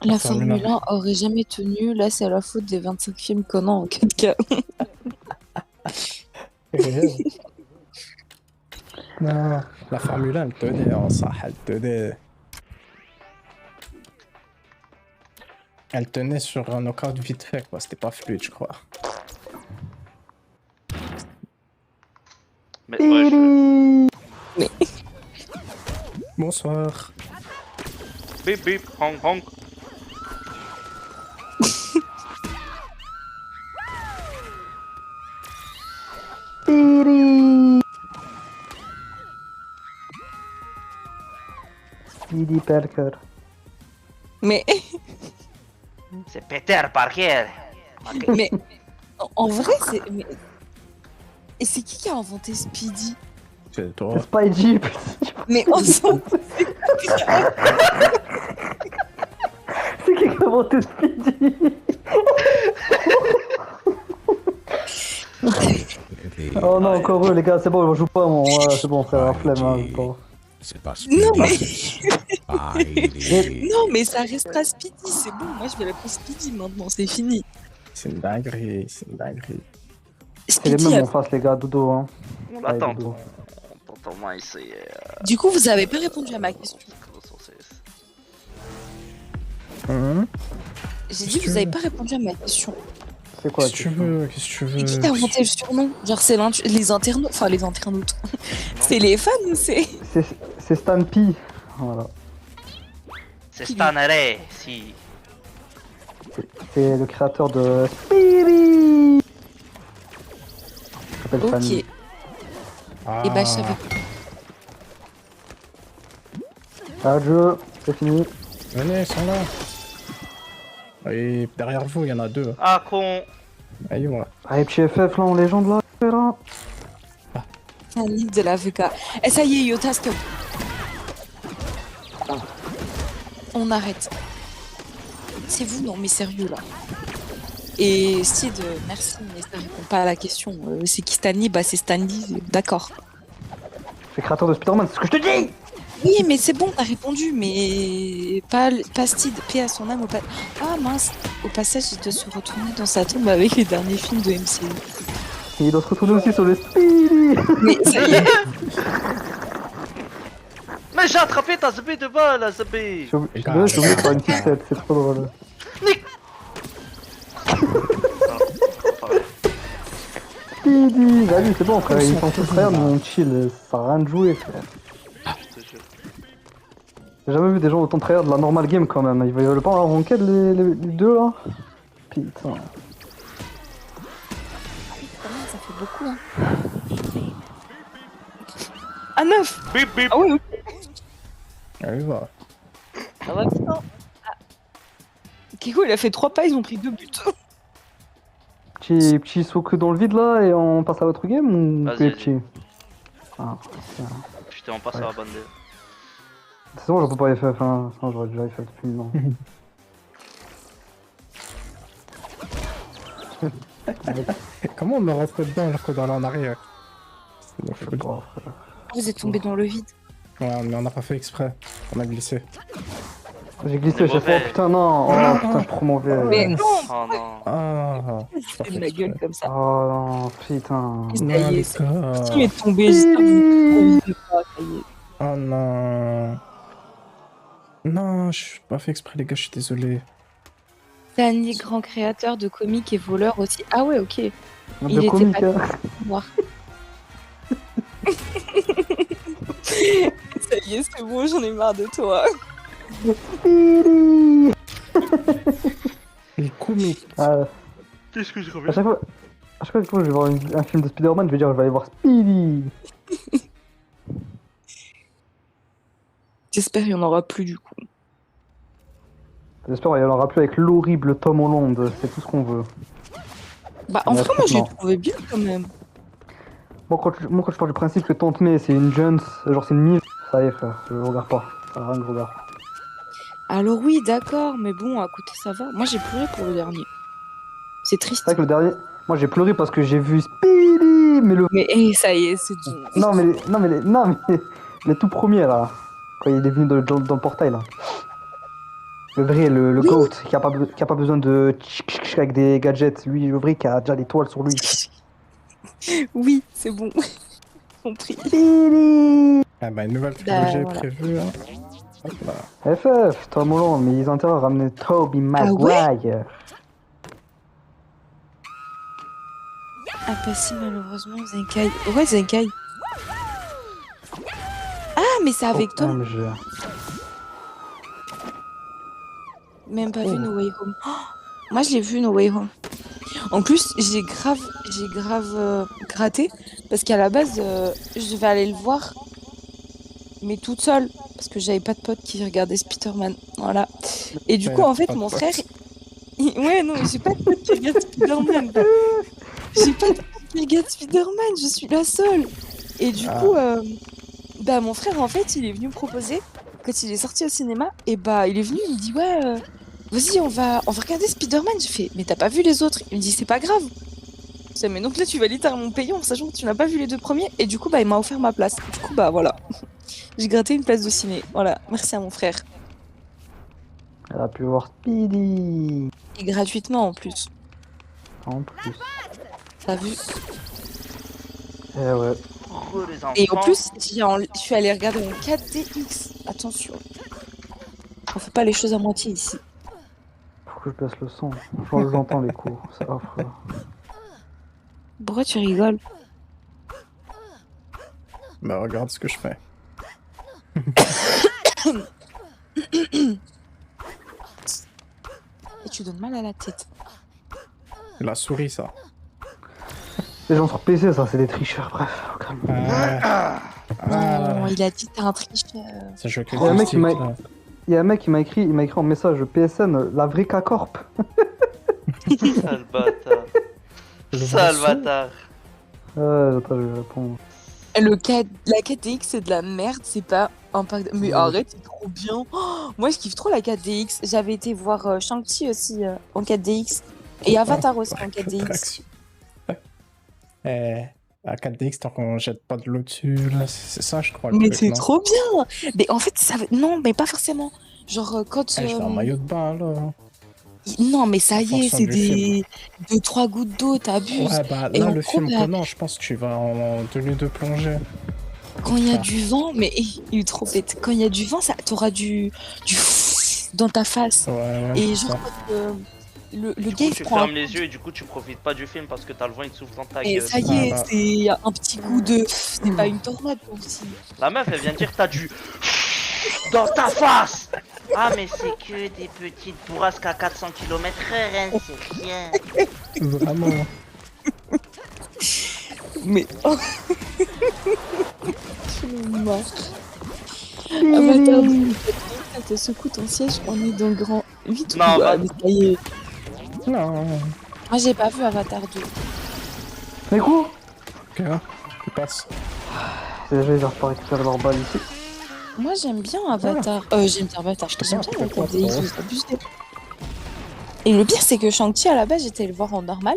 La Formule Formule 1 aurait jamais tenu. Là, c'est à la faute des 25 films qu'on a en 4K. Non, la Formule 1, elle tenait, hein, ça, elle tenait. Elle tenait sur un knockout vite fait, quoi. C'était pas fluide, je crois. Mais ouais, Bonsoir. bip bip, honk honk. Speedy Parker. Mais, C'est Peter Parker. mais en vrai, c'est. Et c'est qui a inventé Speedy? C'est toi. C'est Spidey. Mais on s'en fout. C'est qui a inventé Speedy? Oh non, encore eux les gars, c'est bon, on joue pas, mon. Ouais, c'est bon, frère, flemme, hein, c'est pas. C'est pas Non, Speedy. Non, mais ça restera Speedy, c'est bon. Moi, je vais l'appeler Speedy maintenant, c'est fini. C'est une dinguerie, c'est une dinguerie. C'est les Speedy, mêmes en face, les gars, dodo, hein. On l'attend. Dodo. Tonton Maïs, c'est... du coup, vous avez pas répondu à ma question. Comment ça, c'est- J'ai dit, Qu'est-ce que vous tu avez veux pas répondu à ma question. C'est quoi Qu'est-ce que tu veux? Qu'est-ce que tu Et qui veux? t'a inventé le surnom? Genre, c'est les internautes. Enfin, les internautes. C'est les fans ou c'est. C'est Stampy. Voilà. C'est Qui Stanare, si. C'est le créateur de Speedy. Il s'appelle Ok. Stampy. Ah, Et bah, je savais pas. Ah, jeu, c'est fini. venez, ils sont là. Et derrière vous, il y en a deux. Ah, con. Allez, voilà. Allez, petit FF là, en légende là. là. C'est un livre de l'avocat. Eh, ça y est, Yota, stop. On arrête. C'est vous, non, mais sérieux là. Et Sid, merci, mais ça répond pas à la question. C'est qui Stanley? Bah, c'est Stanley, d'accord. C'est créateur de Spider-Man, c'est ce que je te dis. Oui, mais c'est bon, t'as répondu, mais pas Sid, paix à son âme. Ah mince, au passage, il doit se retourner dans sa tombe avec les derniers films de MCU. Et il doit se retourner aussi sur le Speedy. Mais ça y est, Mais j'ai attrapé ta ZB devant, la ZB. J'ai oublié de faire une sucette, c'est trop drôle. Speedy, vas-y, c'est bon frère, ils sont tous frères, mais on chill, ça sert à rien de jouer frère. Je te jure. J'ai jamais vu des gens autant trahir de la normal game quand même, ils veulent pas en ranked les deux là. Putain. quand même, ça fait beaucoup, hein. Ah, 9. Bip bip. Ah oui, ok. Allez, voilà. Ça va bien. Ah. Kiko, il a fait 3 pas, ils ont pris 2 buts. Petit saut que dans le vide là et on passe à votre game ou Vas-y, que vas-y. petit. Ah, Putain, on passe à la bande. c'est bon, j'en peux pas FF, hein. Sinon j'aurais déjà FF depuis non. Comment on me rentre dedans alors qu'on est en arrière? C'est de la Je sais folie. pas, frère. Vous êtes tombé dans le vide. Ouais, mais on n'a pas fait exprès. On a glissé. J'ai glissé, Mais j'ai fait mauvais. oh putain non, oh putain je suis trop mauvais. Mais non, Oh non. Ah, c'est de ma gueule comme ça. Oh non, putain. Ça non, y est, les c'est gars. qui est tombé, j'espère que vous ne pas, ça y est. Oh non. Non, je suis pas fait exprès, les gars, je suis désolé. Stanley, grand créateur de comics et voleur aussi. Ah ouais, ok. Il De était comique, pas hein. noir. Ça y est, c'est bon, j'en ai marre de toi. Speedy. Les comiques. Ah, Qu'est-ce que je à reviens? chaque fois que je vais voir un film de Spider-Man, je vais dire je vais aller voir Speedy. J'espère qu'il n'y en aura plus du coup. J'espère qu'il y en aura plus avec l'horrible Tom Holland, c'est tout ce qu'on veut. Bah, en Ouais, vrai, moi, j'ai franchement. trouvé bien quand même. Moi quand je pars du principe que Tante May c'est une Jones, genre c'est une mise, ça y est frère, je regarde pas. Ça rien que je regarde. Alors, oui, d'accord, mais bon, à côté, ça va. Moi, j'ai pleuré pour le dernier. C'est triste. C'est vrai que le dernier, moi j'ai pleuré parce que j'ai vu Speedy, mais le. Mais ça y est, c'est bon. Non mais les tout premiers là, quand il est venu dans le portail là. Le vrai, le Oui. GOAT qui a pas besoin de avec des gadgets, lui le vrai qui a déjà l'étoile sur lui. Oui, c'est bon. Compris. Speedy. Ah bah, une nouvelle Bah, trilogie est voilà. prévue. Hein. Hop là. FF, Tom Holland, mais ils ont intérêt à ramener Tobey Ah ouais Maguire. Ah, pas si, malheureusement, Zenkai. Ouais, Zenkai. Ah, mais c'est avec Tom. OMG. Même pas vu No Way Home. Oh, moi, je l'ai vu No Way Home. En plus, j'ai grave gratté parce qu'à la base, je devais aller le voir, mais toute seule parce que j'avais pas de pote qui regardait Spider-Man. Voilà. Et du Ouais, coup, en fait, pas de mon pote. frère, ouais, non, j'ai pas de pote qui regarde Spider-Man. J'ai pas de pote qui regarde Spider-Man. Je suis la seule. Et du coup, bah mon frère, en fait, il est venu me proposer quand il est sorti au cinéma. Et bah, il est venu, il me dit ouais. Vas-y, on va regarder Spider-Man. J'ai fait, mais t'as pas vu les autres? Il me dit, c'est pas grave. Je dis, mais donc là, tu vas littéralement payer en sachant que tu n'as pas vu les 2 premiers. Et du coup, bah, il m'a offert ma place. Du coup, bah, voilà. J'ai gratté une place de ciné. Voilà, merci à mon frère. Elle a pu voir Speedy. Et gratuitement en plus. En plus. T'as vu? Eh ouais. Oh, les enfants. Et en plus, je suis allée regarder en 4DX. Attention. On fait pas les choses à moitié ici. que je baisse le son. Franchement, je l'entends les coups. C'est affreux. Pourquoi tu rigoles? Bah regarde ce que je fais. Et tu donnes mal à la tête. La souris, ça. Les gens sur PC, ça, c'est des tricheurs. Bref, au calme. Non, il a dit t'es un tricheur. Ça joue avec Il y a un mec qui m'a- là. Il y a un mec qui m'a écrit en message PSN, la vraie K-Corp. Sale bâtard. Le Sale vrai son. bâtard. Attends, je vais répondre. La 4DX c'est de la merde, c'est pas un pack de... Mais arrête, c'est trop bien. Oh, moi je kiffe trop la 4DX. J'avais été voir Shang-Chi aussi en 4DX. Et Avatar aussi en 4DX. Traction. À 4DX, tant qu'on jette pas de l'eau dessus, là, c'est ça, je crois. Le Mais truc, c'est non trop bien. Mais en fait, ça non, mais pas forcément. Genre quand... Je vais en maillot de bain, là. Non, mais ça y est, fonction c'est du des 2-3 gouttes d'eau, t'abuses. Ouais, bah Et là, en le gros, film là- que non, je pense que tu vas en tenue de plongée. Quand il y a Ah. du vent, mais il est trop bête. Quand il y a du vent, ça, t'auras du dans ta face. Ouais, Et c'est genre, ça. quand, le Du gars, coup, il se tu prend fermes les yeux et du coup, tu profites pas du film parce que t'as le vent, il te souffle dans ta Et gueule. ça y est, Ah bah. c'est un petit coup de... C'est pas une tornade, aussi. La meuf, elle vient de dire t'as du dans ta face. Ah, mais c'est que des petites bourrasques à 400 km/h, c'est rien. Vraiment. Mais... Oh. Je me marre. Avatar 2, ça te secoue ton siège, on est dans le grand 8 Non, ou... bah- Ah, mais ça y est. Non. Moi, j'ai pas vu Avatar 2. Mais quoi? Ok, tu passes. Déjà, ils arrivent pas à récupérer leur balle ici. Moi, j'aime bien Avatar. J'aime bien Avatar. te J'aime vois, bien la peut-être 4DX, pas, vous abusez. Et le pire, c'est que Shang-Chi, à la base, j'étais le voir en normal.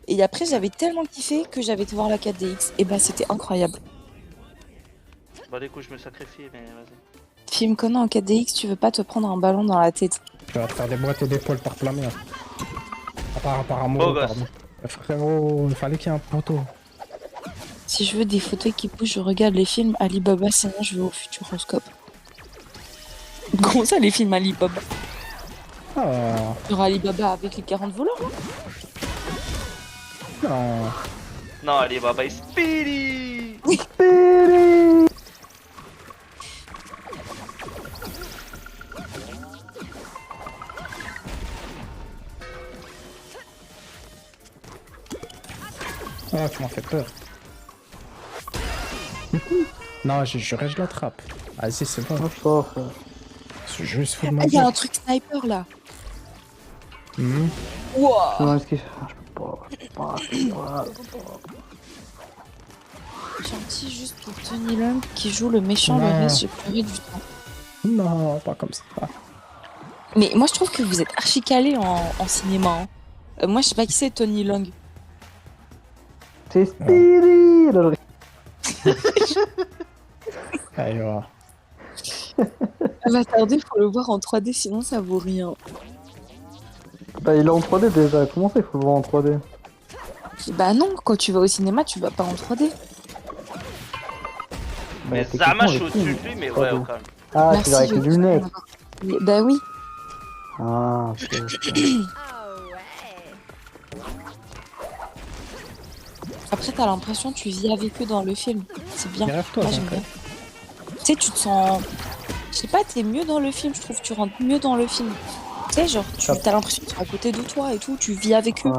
Et après, j'avais tellement kiffé que j'avais été voir la 4DX. Et bah, c'était incroyable. Bah, les coups, je me sacrifie, mais vas-y. Film Conan en 4DX, tu veux pas te prendre un ballon dans la tête. Tu vas te faire des boîtes d'épaules par plein mer. Par amour, Beau gosse. pardon. Frérot, il fallait qu'il y ait un poteau. Si je veux des photos qui bougent, je regarde les films Alibaba, sinon je vais au Futuroscope. Comment ça, les films Alibaba? Ah, Genre Alibaba avec les 40 voleurs, là? non. Non, allez, bye bye, Speedy. Ah, tu m'as fait peur. Non, j'ai juré, je l'attrape. Vas-y, c'est bon. Moi, je sors, frère. Ce jeu, il se fout de ma Ah, il y a gueule. un truc sniper, là. Hmm. Wouah. Non, est-ce que... Je peux pas. Gentil juste pour Tony Long qui joue le méchant, le Non. reste j'ai pleuré du temps. Non, pas comme ça. Mais moi je trouve que vous êtes archi calé en cinéma. Hein. Moi je sais pas qui c'est Tony Long. C'est Speedy! Là, Allez, voilà. Avatar 2, faut le voir en 3D sinon ça vaut rien. Bah, il est en 3D déjà. Comment ça, il faut le voir en 3D? Bah non, quand tu vas au cinéma tu vas pas en 3D. Mais techniquement, Zama, je le suis film, au-dessus de lui, mais pas ouais, de- au calme. Ah, Merci, tu vas avec je les vais lunettes. Bah oui. Ah, ok. Après t'as l'impression que tu vis avec eux dans le film. C'est bien. Derrière-toi, Moi j'aime donc. bien. Tu sais, tu te sens... Je sais pas, t'es mieux dans le film, je trouve. Tu rentres mieux dans le film. Tu sais, genre, tu Ah. as l'impression qu'ils sont à côté de toi et tout, tu vis avec eux.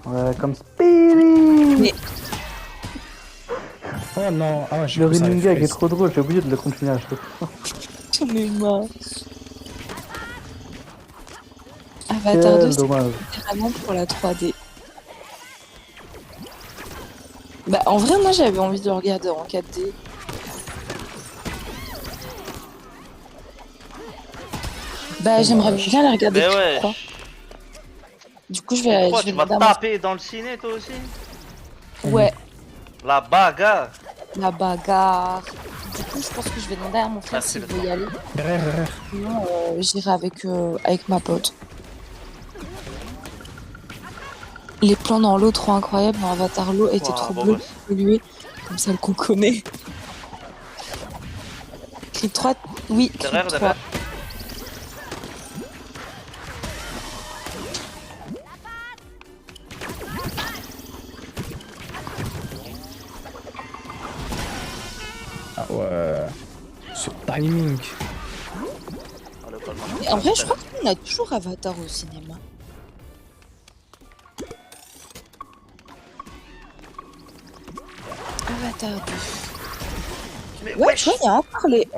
Ouais, comme Speedy! Mais- Oh non, ah, j'ai Le vu ça running avec gag est Freeze. trop drôle, j'ai oublié de le continuer à acheter. J'en ai marre. Avatar 2, Quel c'est dommage. vraiment pour la 3D. Bah, en vrai, moi, j'avais envie de le regarder en 4D. Bah, j'aimerais bien la regarder Mais plus ouais. quoi. Du coup, je vais Pourquoi tu vas demander à mon- taper dans le ciné, toi aussi? Ouais, La bagarre. la bagarre. Du coup, je pense que je vais demander à mon frère Merci, s'il le veut y aller. Derrière. Sinon, j'irai avec ma pote. Les plans dans l'eau trop incroyables dans Avatar, l'eau était Ouah, trop bon, bleue, bah, polluée, comme celle qu'on connaît. Creed 3, oui, Creed Derrière, 3. derrière. Ouais. Ce timing. Ah, le palmarès. Mais en vrai, je crois qu'on a toujours Avatar au cinéma. Avatar 2. Mais Ouais, wesh. tu vois, il y a encore les.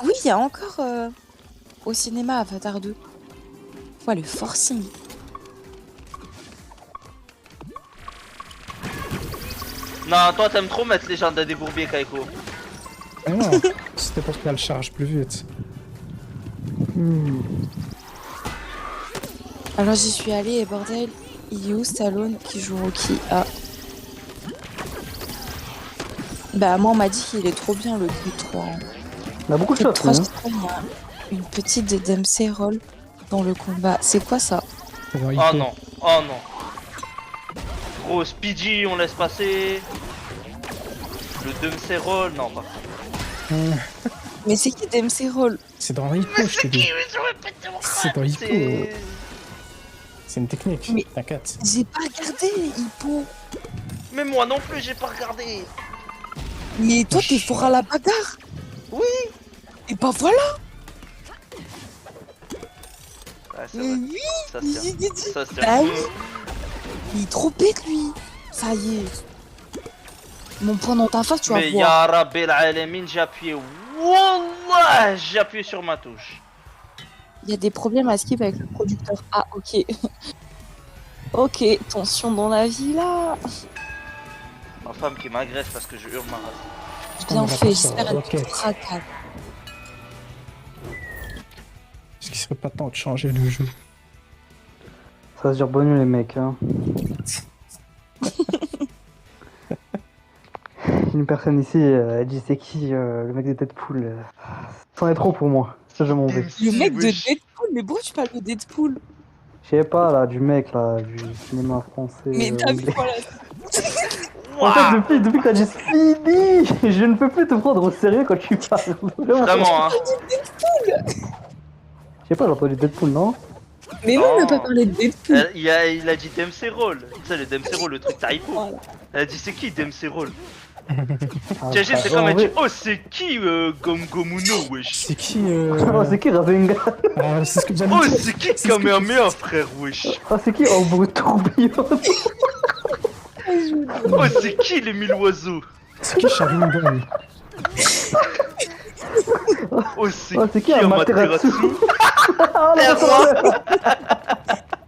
Oui, il y a encore au cinéma Avatar 2. Ouais, le forcing. Non, toi t'aimes trop mettre les gens dans des bourbiers, Kaiko. Ah non, c'était pour qu'elle charge plus vite. Alors j'y suis allée et bordel, il est où Stallone qui joue Rocky? Ah. Bah moi on m'a dit qu'il est trop bien le Creed 3. Hein. On a beaucoup de Creed choses, 3, hein. je crois, il y a une petite Dempsey roll dans le combat. C'est quoi ça? Pour un Oh hippo. non, oh non. Gros Speedy, on laisse passer. Le Dempsey Roll, non pas. Mais c'est qui Dempsey roll? C'est dans un hippo, je te dis. C'est dans hippo. C'est... C'est une technique, Mais- t'inquiète. J'ai pas regardé Hippo. Mais moi non plus, j'ai pas regardé. Mais toi t'es fort à la bagarre. Oui. Et bah voilà. Ah, c'est Mais vrai, oui. ça se tient. Ça se tient. Bah oui. Il est trop bête lui. Ça y est. Mon point dans ta face, tu vas Mais voir. ya Rabbil Alamin, j'ai appuyé. Wallah, j'ai appuyé sur ma touche. Il y a des problèmes à skip avec le producteur. Ah, ok. Ok, tension dans la vie là. Ma femme qui m'agresse parce que je hurle ma race. Bien On va fait, pas ça, j'espère qu'elle ok. te fera calme. Est-ce qu'il serait pas temps de changer le jeu? Ça se dure bonne les mecs, hein. Une personne ici, elle dit c'est qui le mec des Deadpool C'en est trop pour moi. Ça, je m'en vais. Le mec de Wesh. Deadpool, mais pourquoi tu parles de Deadpool? Je sais pas là, du mec là, du cinéma français. Mais t'as vu anglais. quoi là? En fait, depuis que t'as dit Speedy, je ne peux plus te prendre au sérieux quand tu parles. Vraiment, hein. Je sais pas, j'ai entendu Deadpool, non? Mais non, on n'a pas parlé de Deadpool. Il a dit Dempsey Roll. Tu sais, le Dempsey Roll, le truc typo. Voilà. Elle a dit c'est qui Dempsey Roll? Ah, T'imagines, c'est en comme elle dit vrai- oh c'est qui Gom Gomuno wesh. C'est qui Oh, c'est qui Ravenga? Ah, c'est ce que j'allais Oh dire. c'est qui C'est ce que Kamehameha frère wesh. Ah, c'est qui Ombre Tourbillon? Oh c'est qui les 1000 oiseaux. C'est qui Sharingan? Oh c'est Oh, c'est qui Amaterasu. Ah, Et non, moi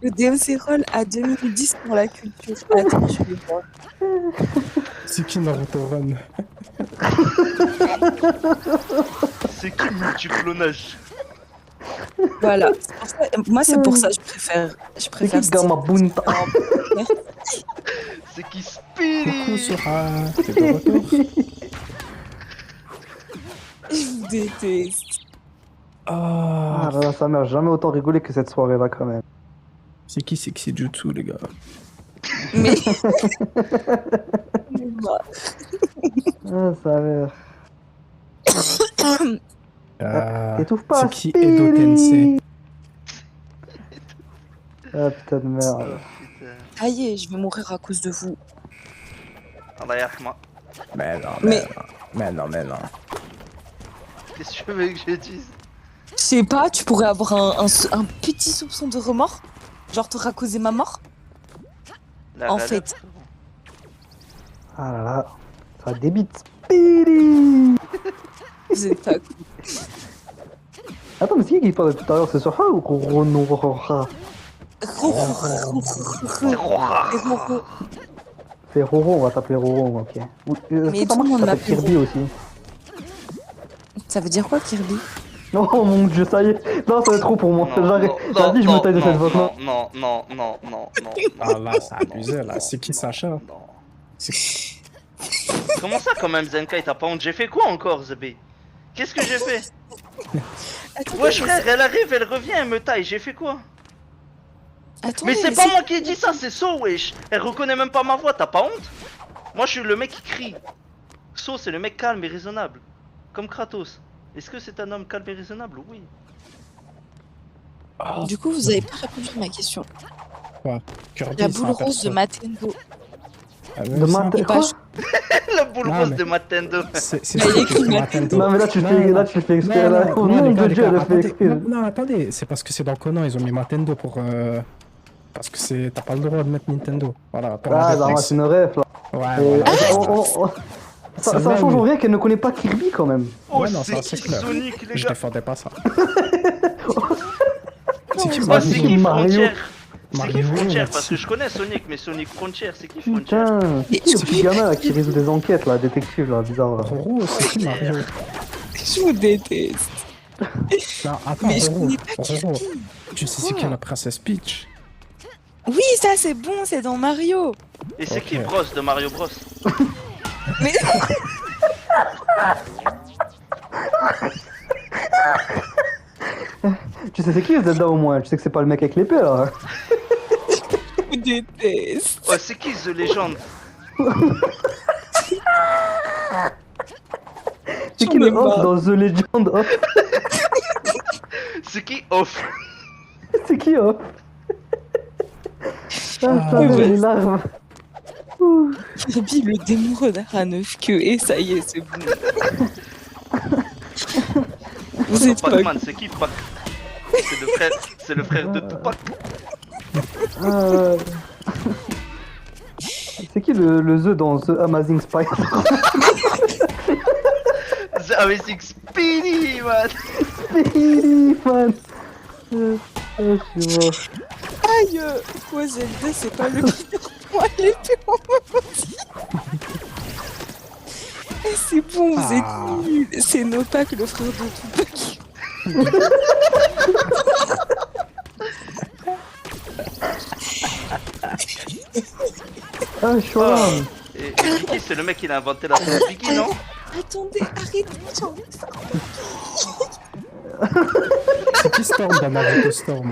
Le DMC Roll à 2010 pour la culture. Attends, je vais voir. C'est qui Naruto Run? C'est qui multiclonage. Voilà. C'est pour ça- Moi, c'est pour ça que je préfère. Je C'est préfère qui Gamma Bunta? C'est qui Coucou Speedy. Sora, t'es de retour? Je vous déteste. Ah Ah, là là, sa mère, j'ai jamais autant rigolé que cette soirée là quand même. c'est qui Sexy Jutsu, les gars? Mais. Ah, sa mère. Ah, T'étouffes pas, c'est qui Speedy. Edo Tensei? Ah putain de merde. Ça y est, je vais mourir à cause de vous. Allah yarhama. Mais non, Mais- mais non. Qu'est-ce que tu veux que je dise? Je sais pas, tu pourrais avoir un petit soupçon de remords? Genre, t'auras causé ma mort? La En galère, fait. frérot. Ah là là, ça débite. Speedy. Vous êtes pas cool. Attends, mais c'est qui parle tout à l'heure? C'est sur Ha ou Ronora? C'est Roro, on va t'appeler Roro, ok. Mais Ça tout le monde t'appelles m'appelle Kirby aussi. Ça veut dire quoi, Kirby? Oh mon dieu, ça y est. Non, ça va être trop pour moi. J'arrête. non, Vas-y, je me non, taille de non, cette voix. non, non, non, non, non, non. Ah là, c'est abusé, là. C'est qui Sacha? Non. C'est- Comment ça quand même Zenkai, t'as pas honte? J'ai fait quoi encore Zebé? Qu'est-ce que j'ai fait? Attendez, Wesh frère, elle arrive, elle revient, elle me taille, j'ai fait quoi? attendez, Mais c'est pas moi qui ai dit ça, c'est So wesh. Elle reconnaît même pas ma voix, t'as pas honte? Moi je suis le mec qui crie. So c'est le mec calme et raisonnable. Comme Kratos. Est-ce que c'est un homme calme et raisonnable? Oui. Oh, Du coup, vous avez pas répondu à ma question. Kirby, La c'est boule un rose de perso. Matengo. De Matt... Et pas Quoi? chaud. La boule Non, rose mais- de Matendo. C'est Bah, ça il qui écrit fait Matendo. Non mais là tu le fais, là tu le fais exprès. Là. Au nom les gars, de les Dieu, gars, elle le fait attendez. exprès. Non, attendez, c'est parce que c'est dans Conan, ils ont mis Matendo pour. Parce que c'est. T'as pas le droit de mettre Nintendo. Voilà, pour Ah, la bah moi réflexe. c'est une ref là. Ouais, Et- voilà. Ça Celle-là, change oui. rien qu'elle ne connaît pas Kirby quand même. Oh, Ouais, non, c'est ça, c'est qui clair. Sonic, les Je gars? défendais pas ça. C'est qui Oh, Oh, Mario c'est qui Mario. Frontier? C'est qui Mario, Frontier? là-dessus. Parce que je connais Sonic, mais Sonic Frontier, c'est qui Frontier? Putain, c'est qui le petit gamin là qui résout des enquêtes là, détective là, bizarre là. Roro, c'est qui Mario? Je vous déteste. Non, attends, Mais je Roro. connais pas Roro. Kirby. Tu sais c'est qui la princesse Peach? Oui, ça c'est bon, c'est dans Mario. Et c'est Ok. qui Bros de Mario Bros? Mais Tu sais c'est qui Zelda au moins? Tu sais que c'est pas le mec avec l'épée là. je vous déteste. Oh, c'est qui The Legend? C'est qui le J'en ai off marre. dans The Legend Off? C'est qui Off? C'est qui off? Ah, ça ouais. met les larmes. Kirby, le démon renard à 9 queues, et ça y est, c'est bon. Vous êtes pas... Pac-Man, c'est qui Pac? C'est le frère de Tupac. Ah, c'est qui le The dans The Amazing Spider? The Amazing Speedy, man. Speedy, man. Je suis mort. Aïe, quoi Zelda, c'est pas le meilleur point à l'épée en mode. Eh, c'est bon, vous Ah. êtes nuls. C'est Nopak, le frère de Tupac. Ah, je suis là. Et Biggie, c'est le mec qui a inventé la sauce Biggie, non? Attendez, arrêtez, j'ai envie de faire. C'est qui Storm dans Naruto Storm?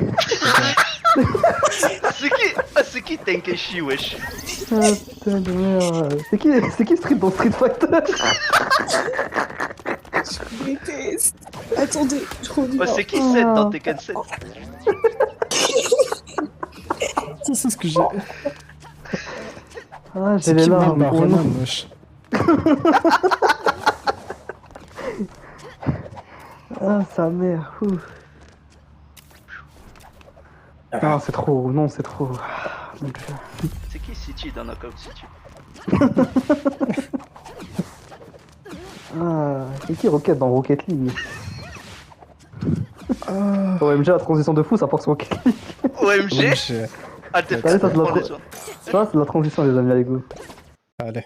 C'est qui Tenkeshi, wesh? Ah, putain de merde. C'est qui Street dans Street Fighter? Je vous déteste. Attendez, je reviens. Oh, c'est qui Seth dans Tekken 7? C'est ce que j'ai. Ah, j'ai C'est les qui larmes. Barba Oh non. Ronan, wesh? Ah, sa mère. Ouh. Non, c'est trop. Non, c'est trop. Ah, mon Dieu. C'est qui City dans Knockout City? Ah, c'est qui Rocket dans Rocket League? OMG, la transition de fou, ça porte sur Rocket League. OMG? Wesh, Ah, t'es Allez, ça, c'est la prends les soins. Ça, c'est la transition, les amis, allez, go. allez.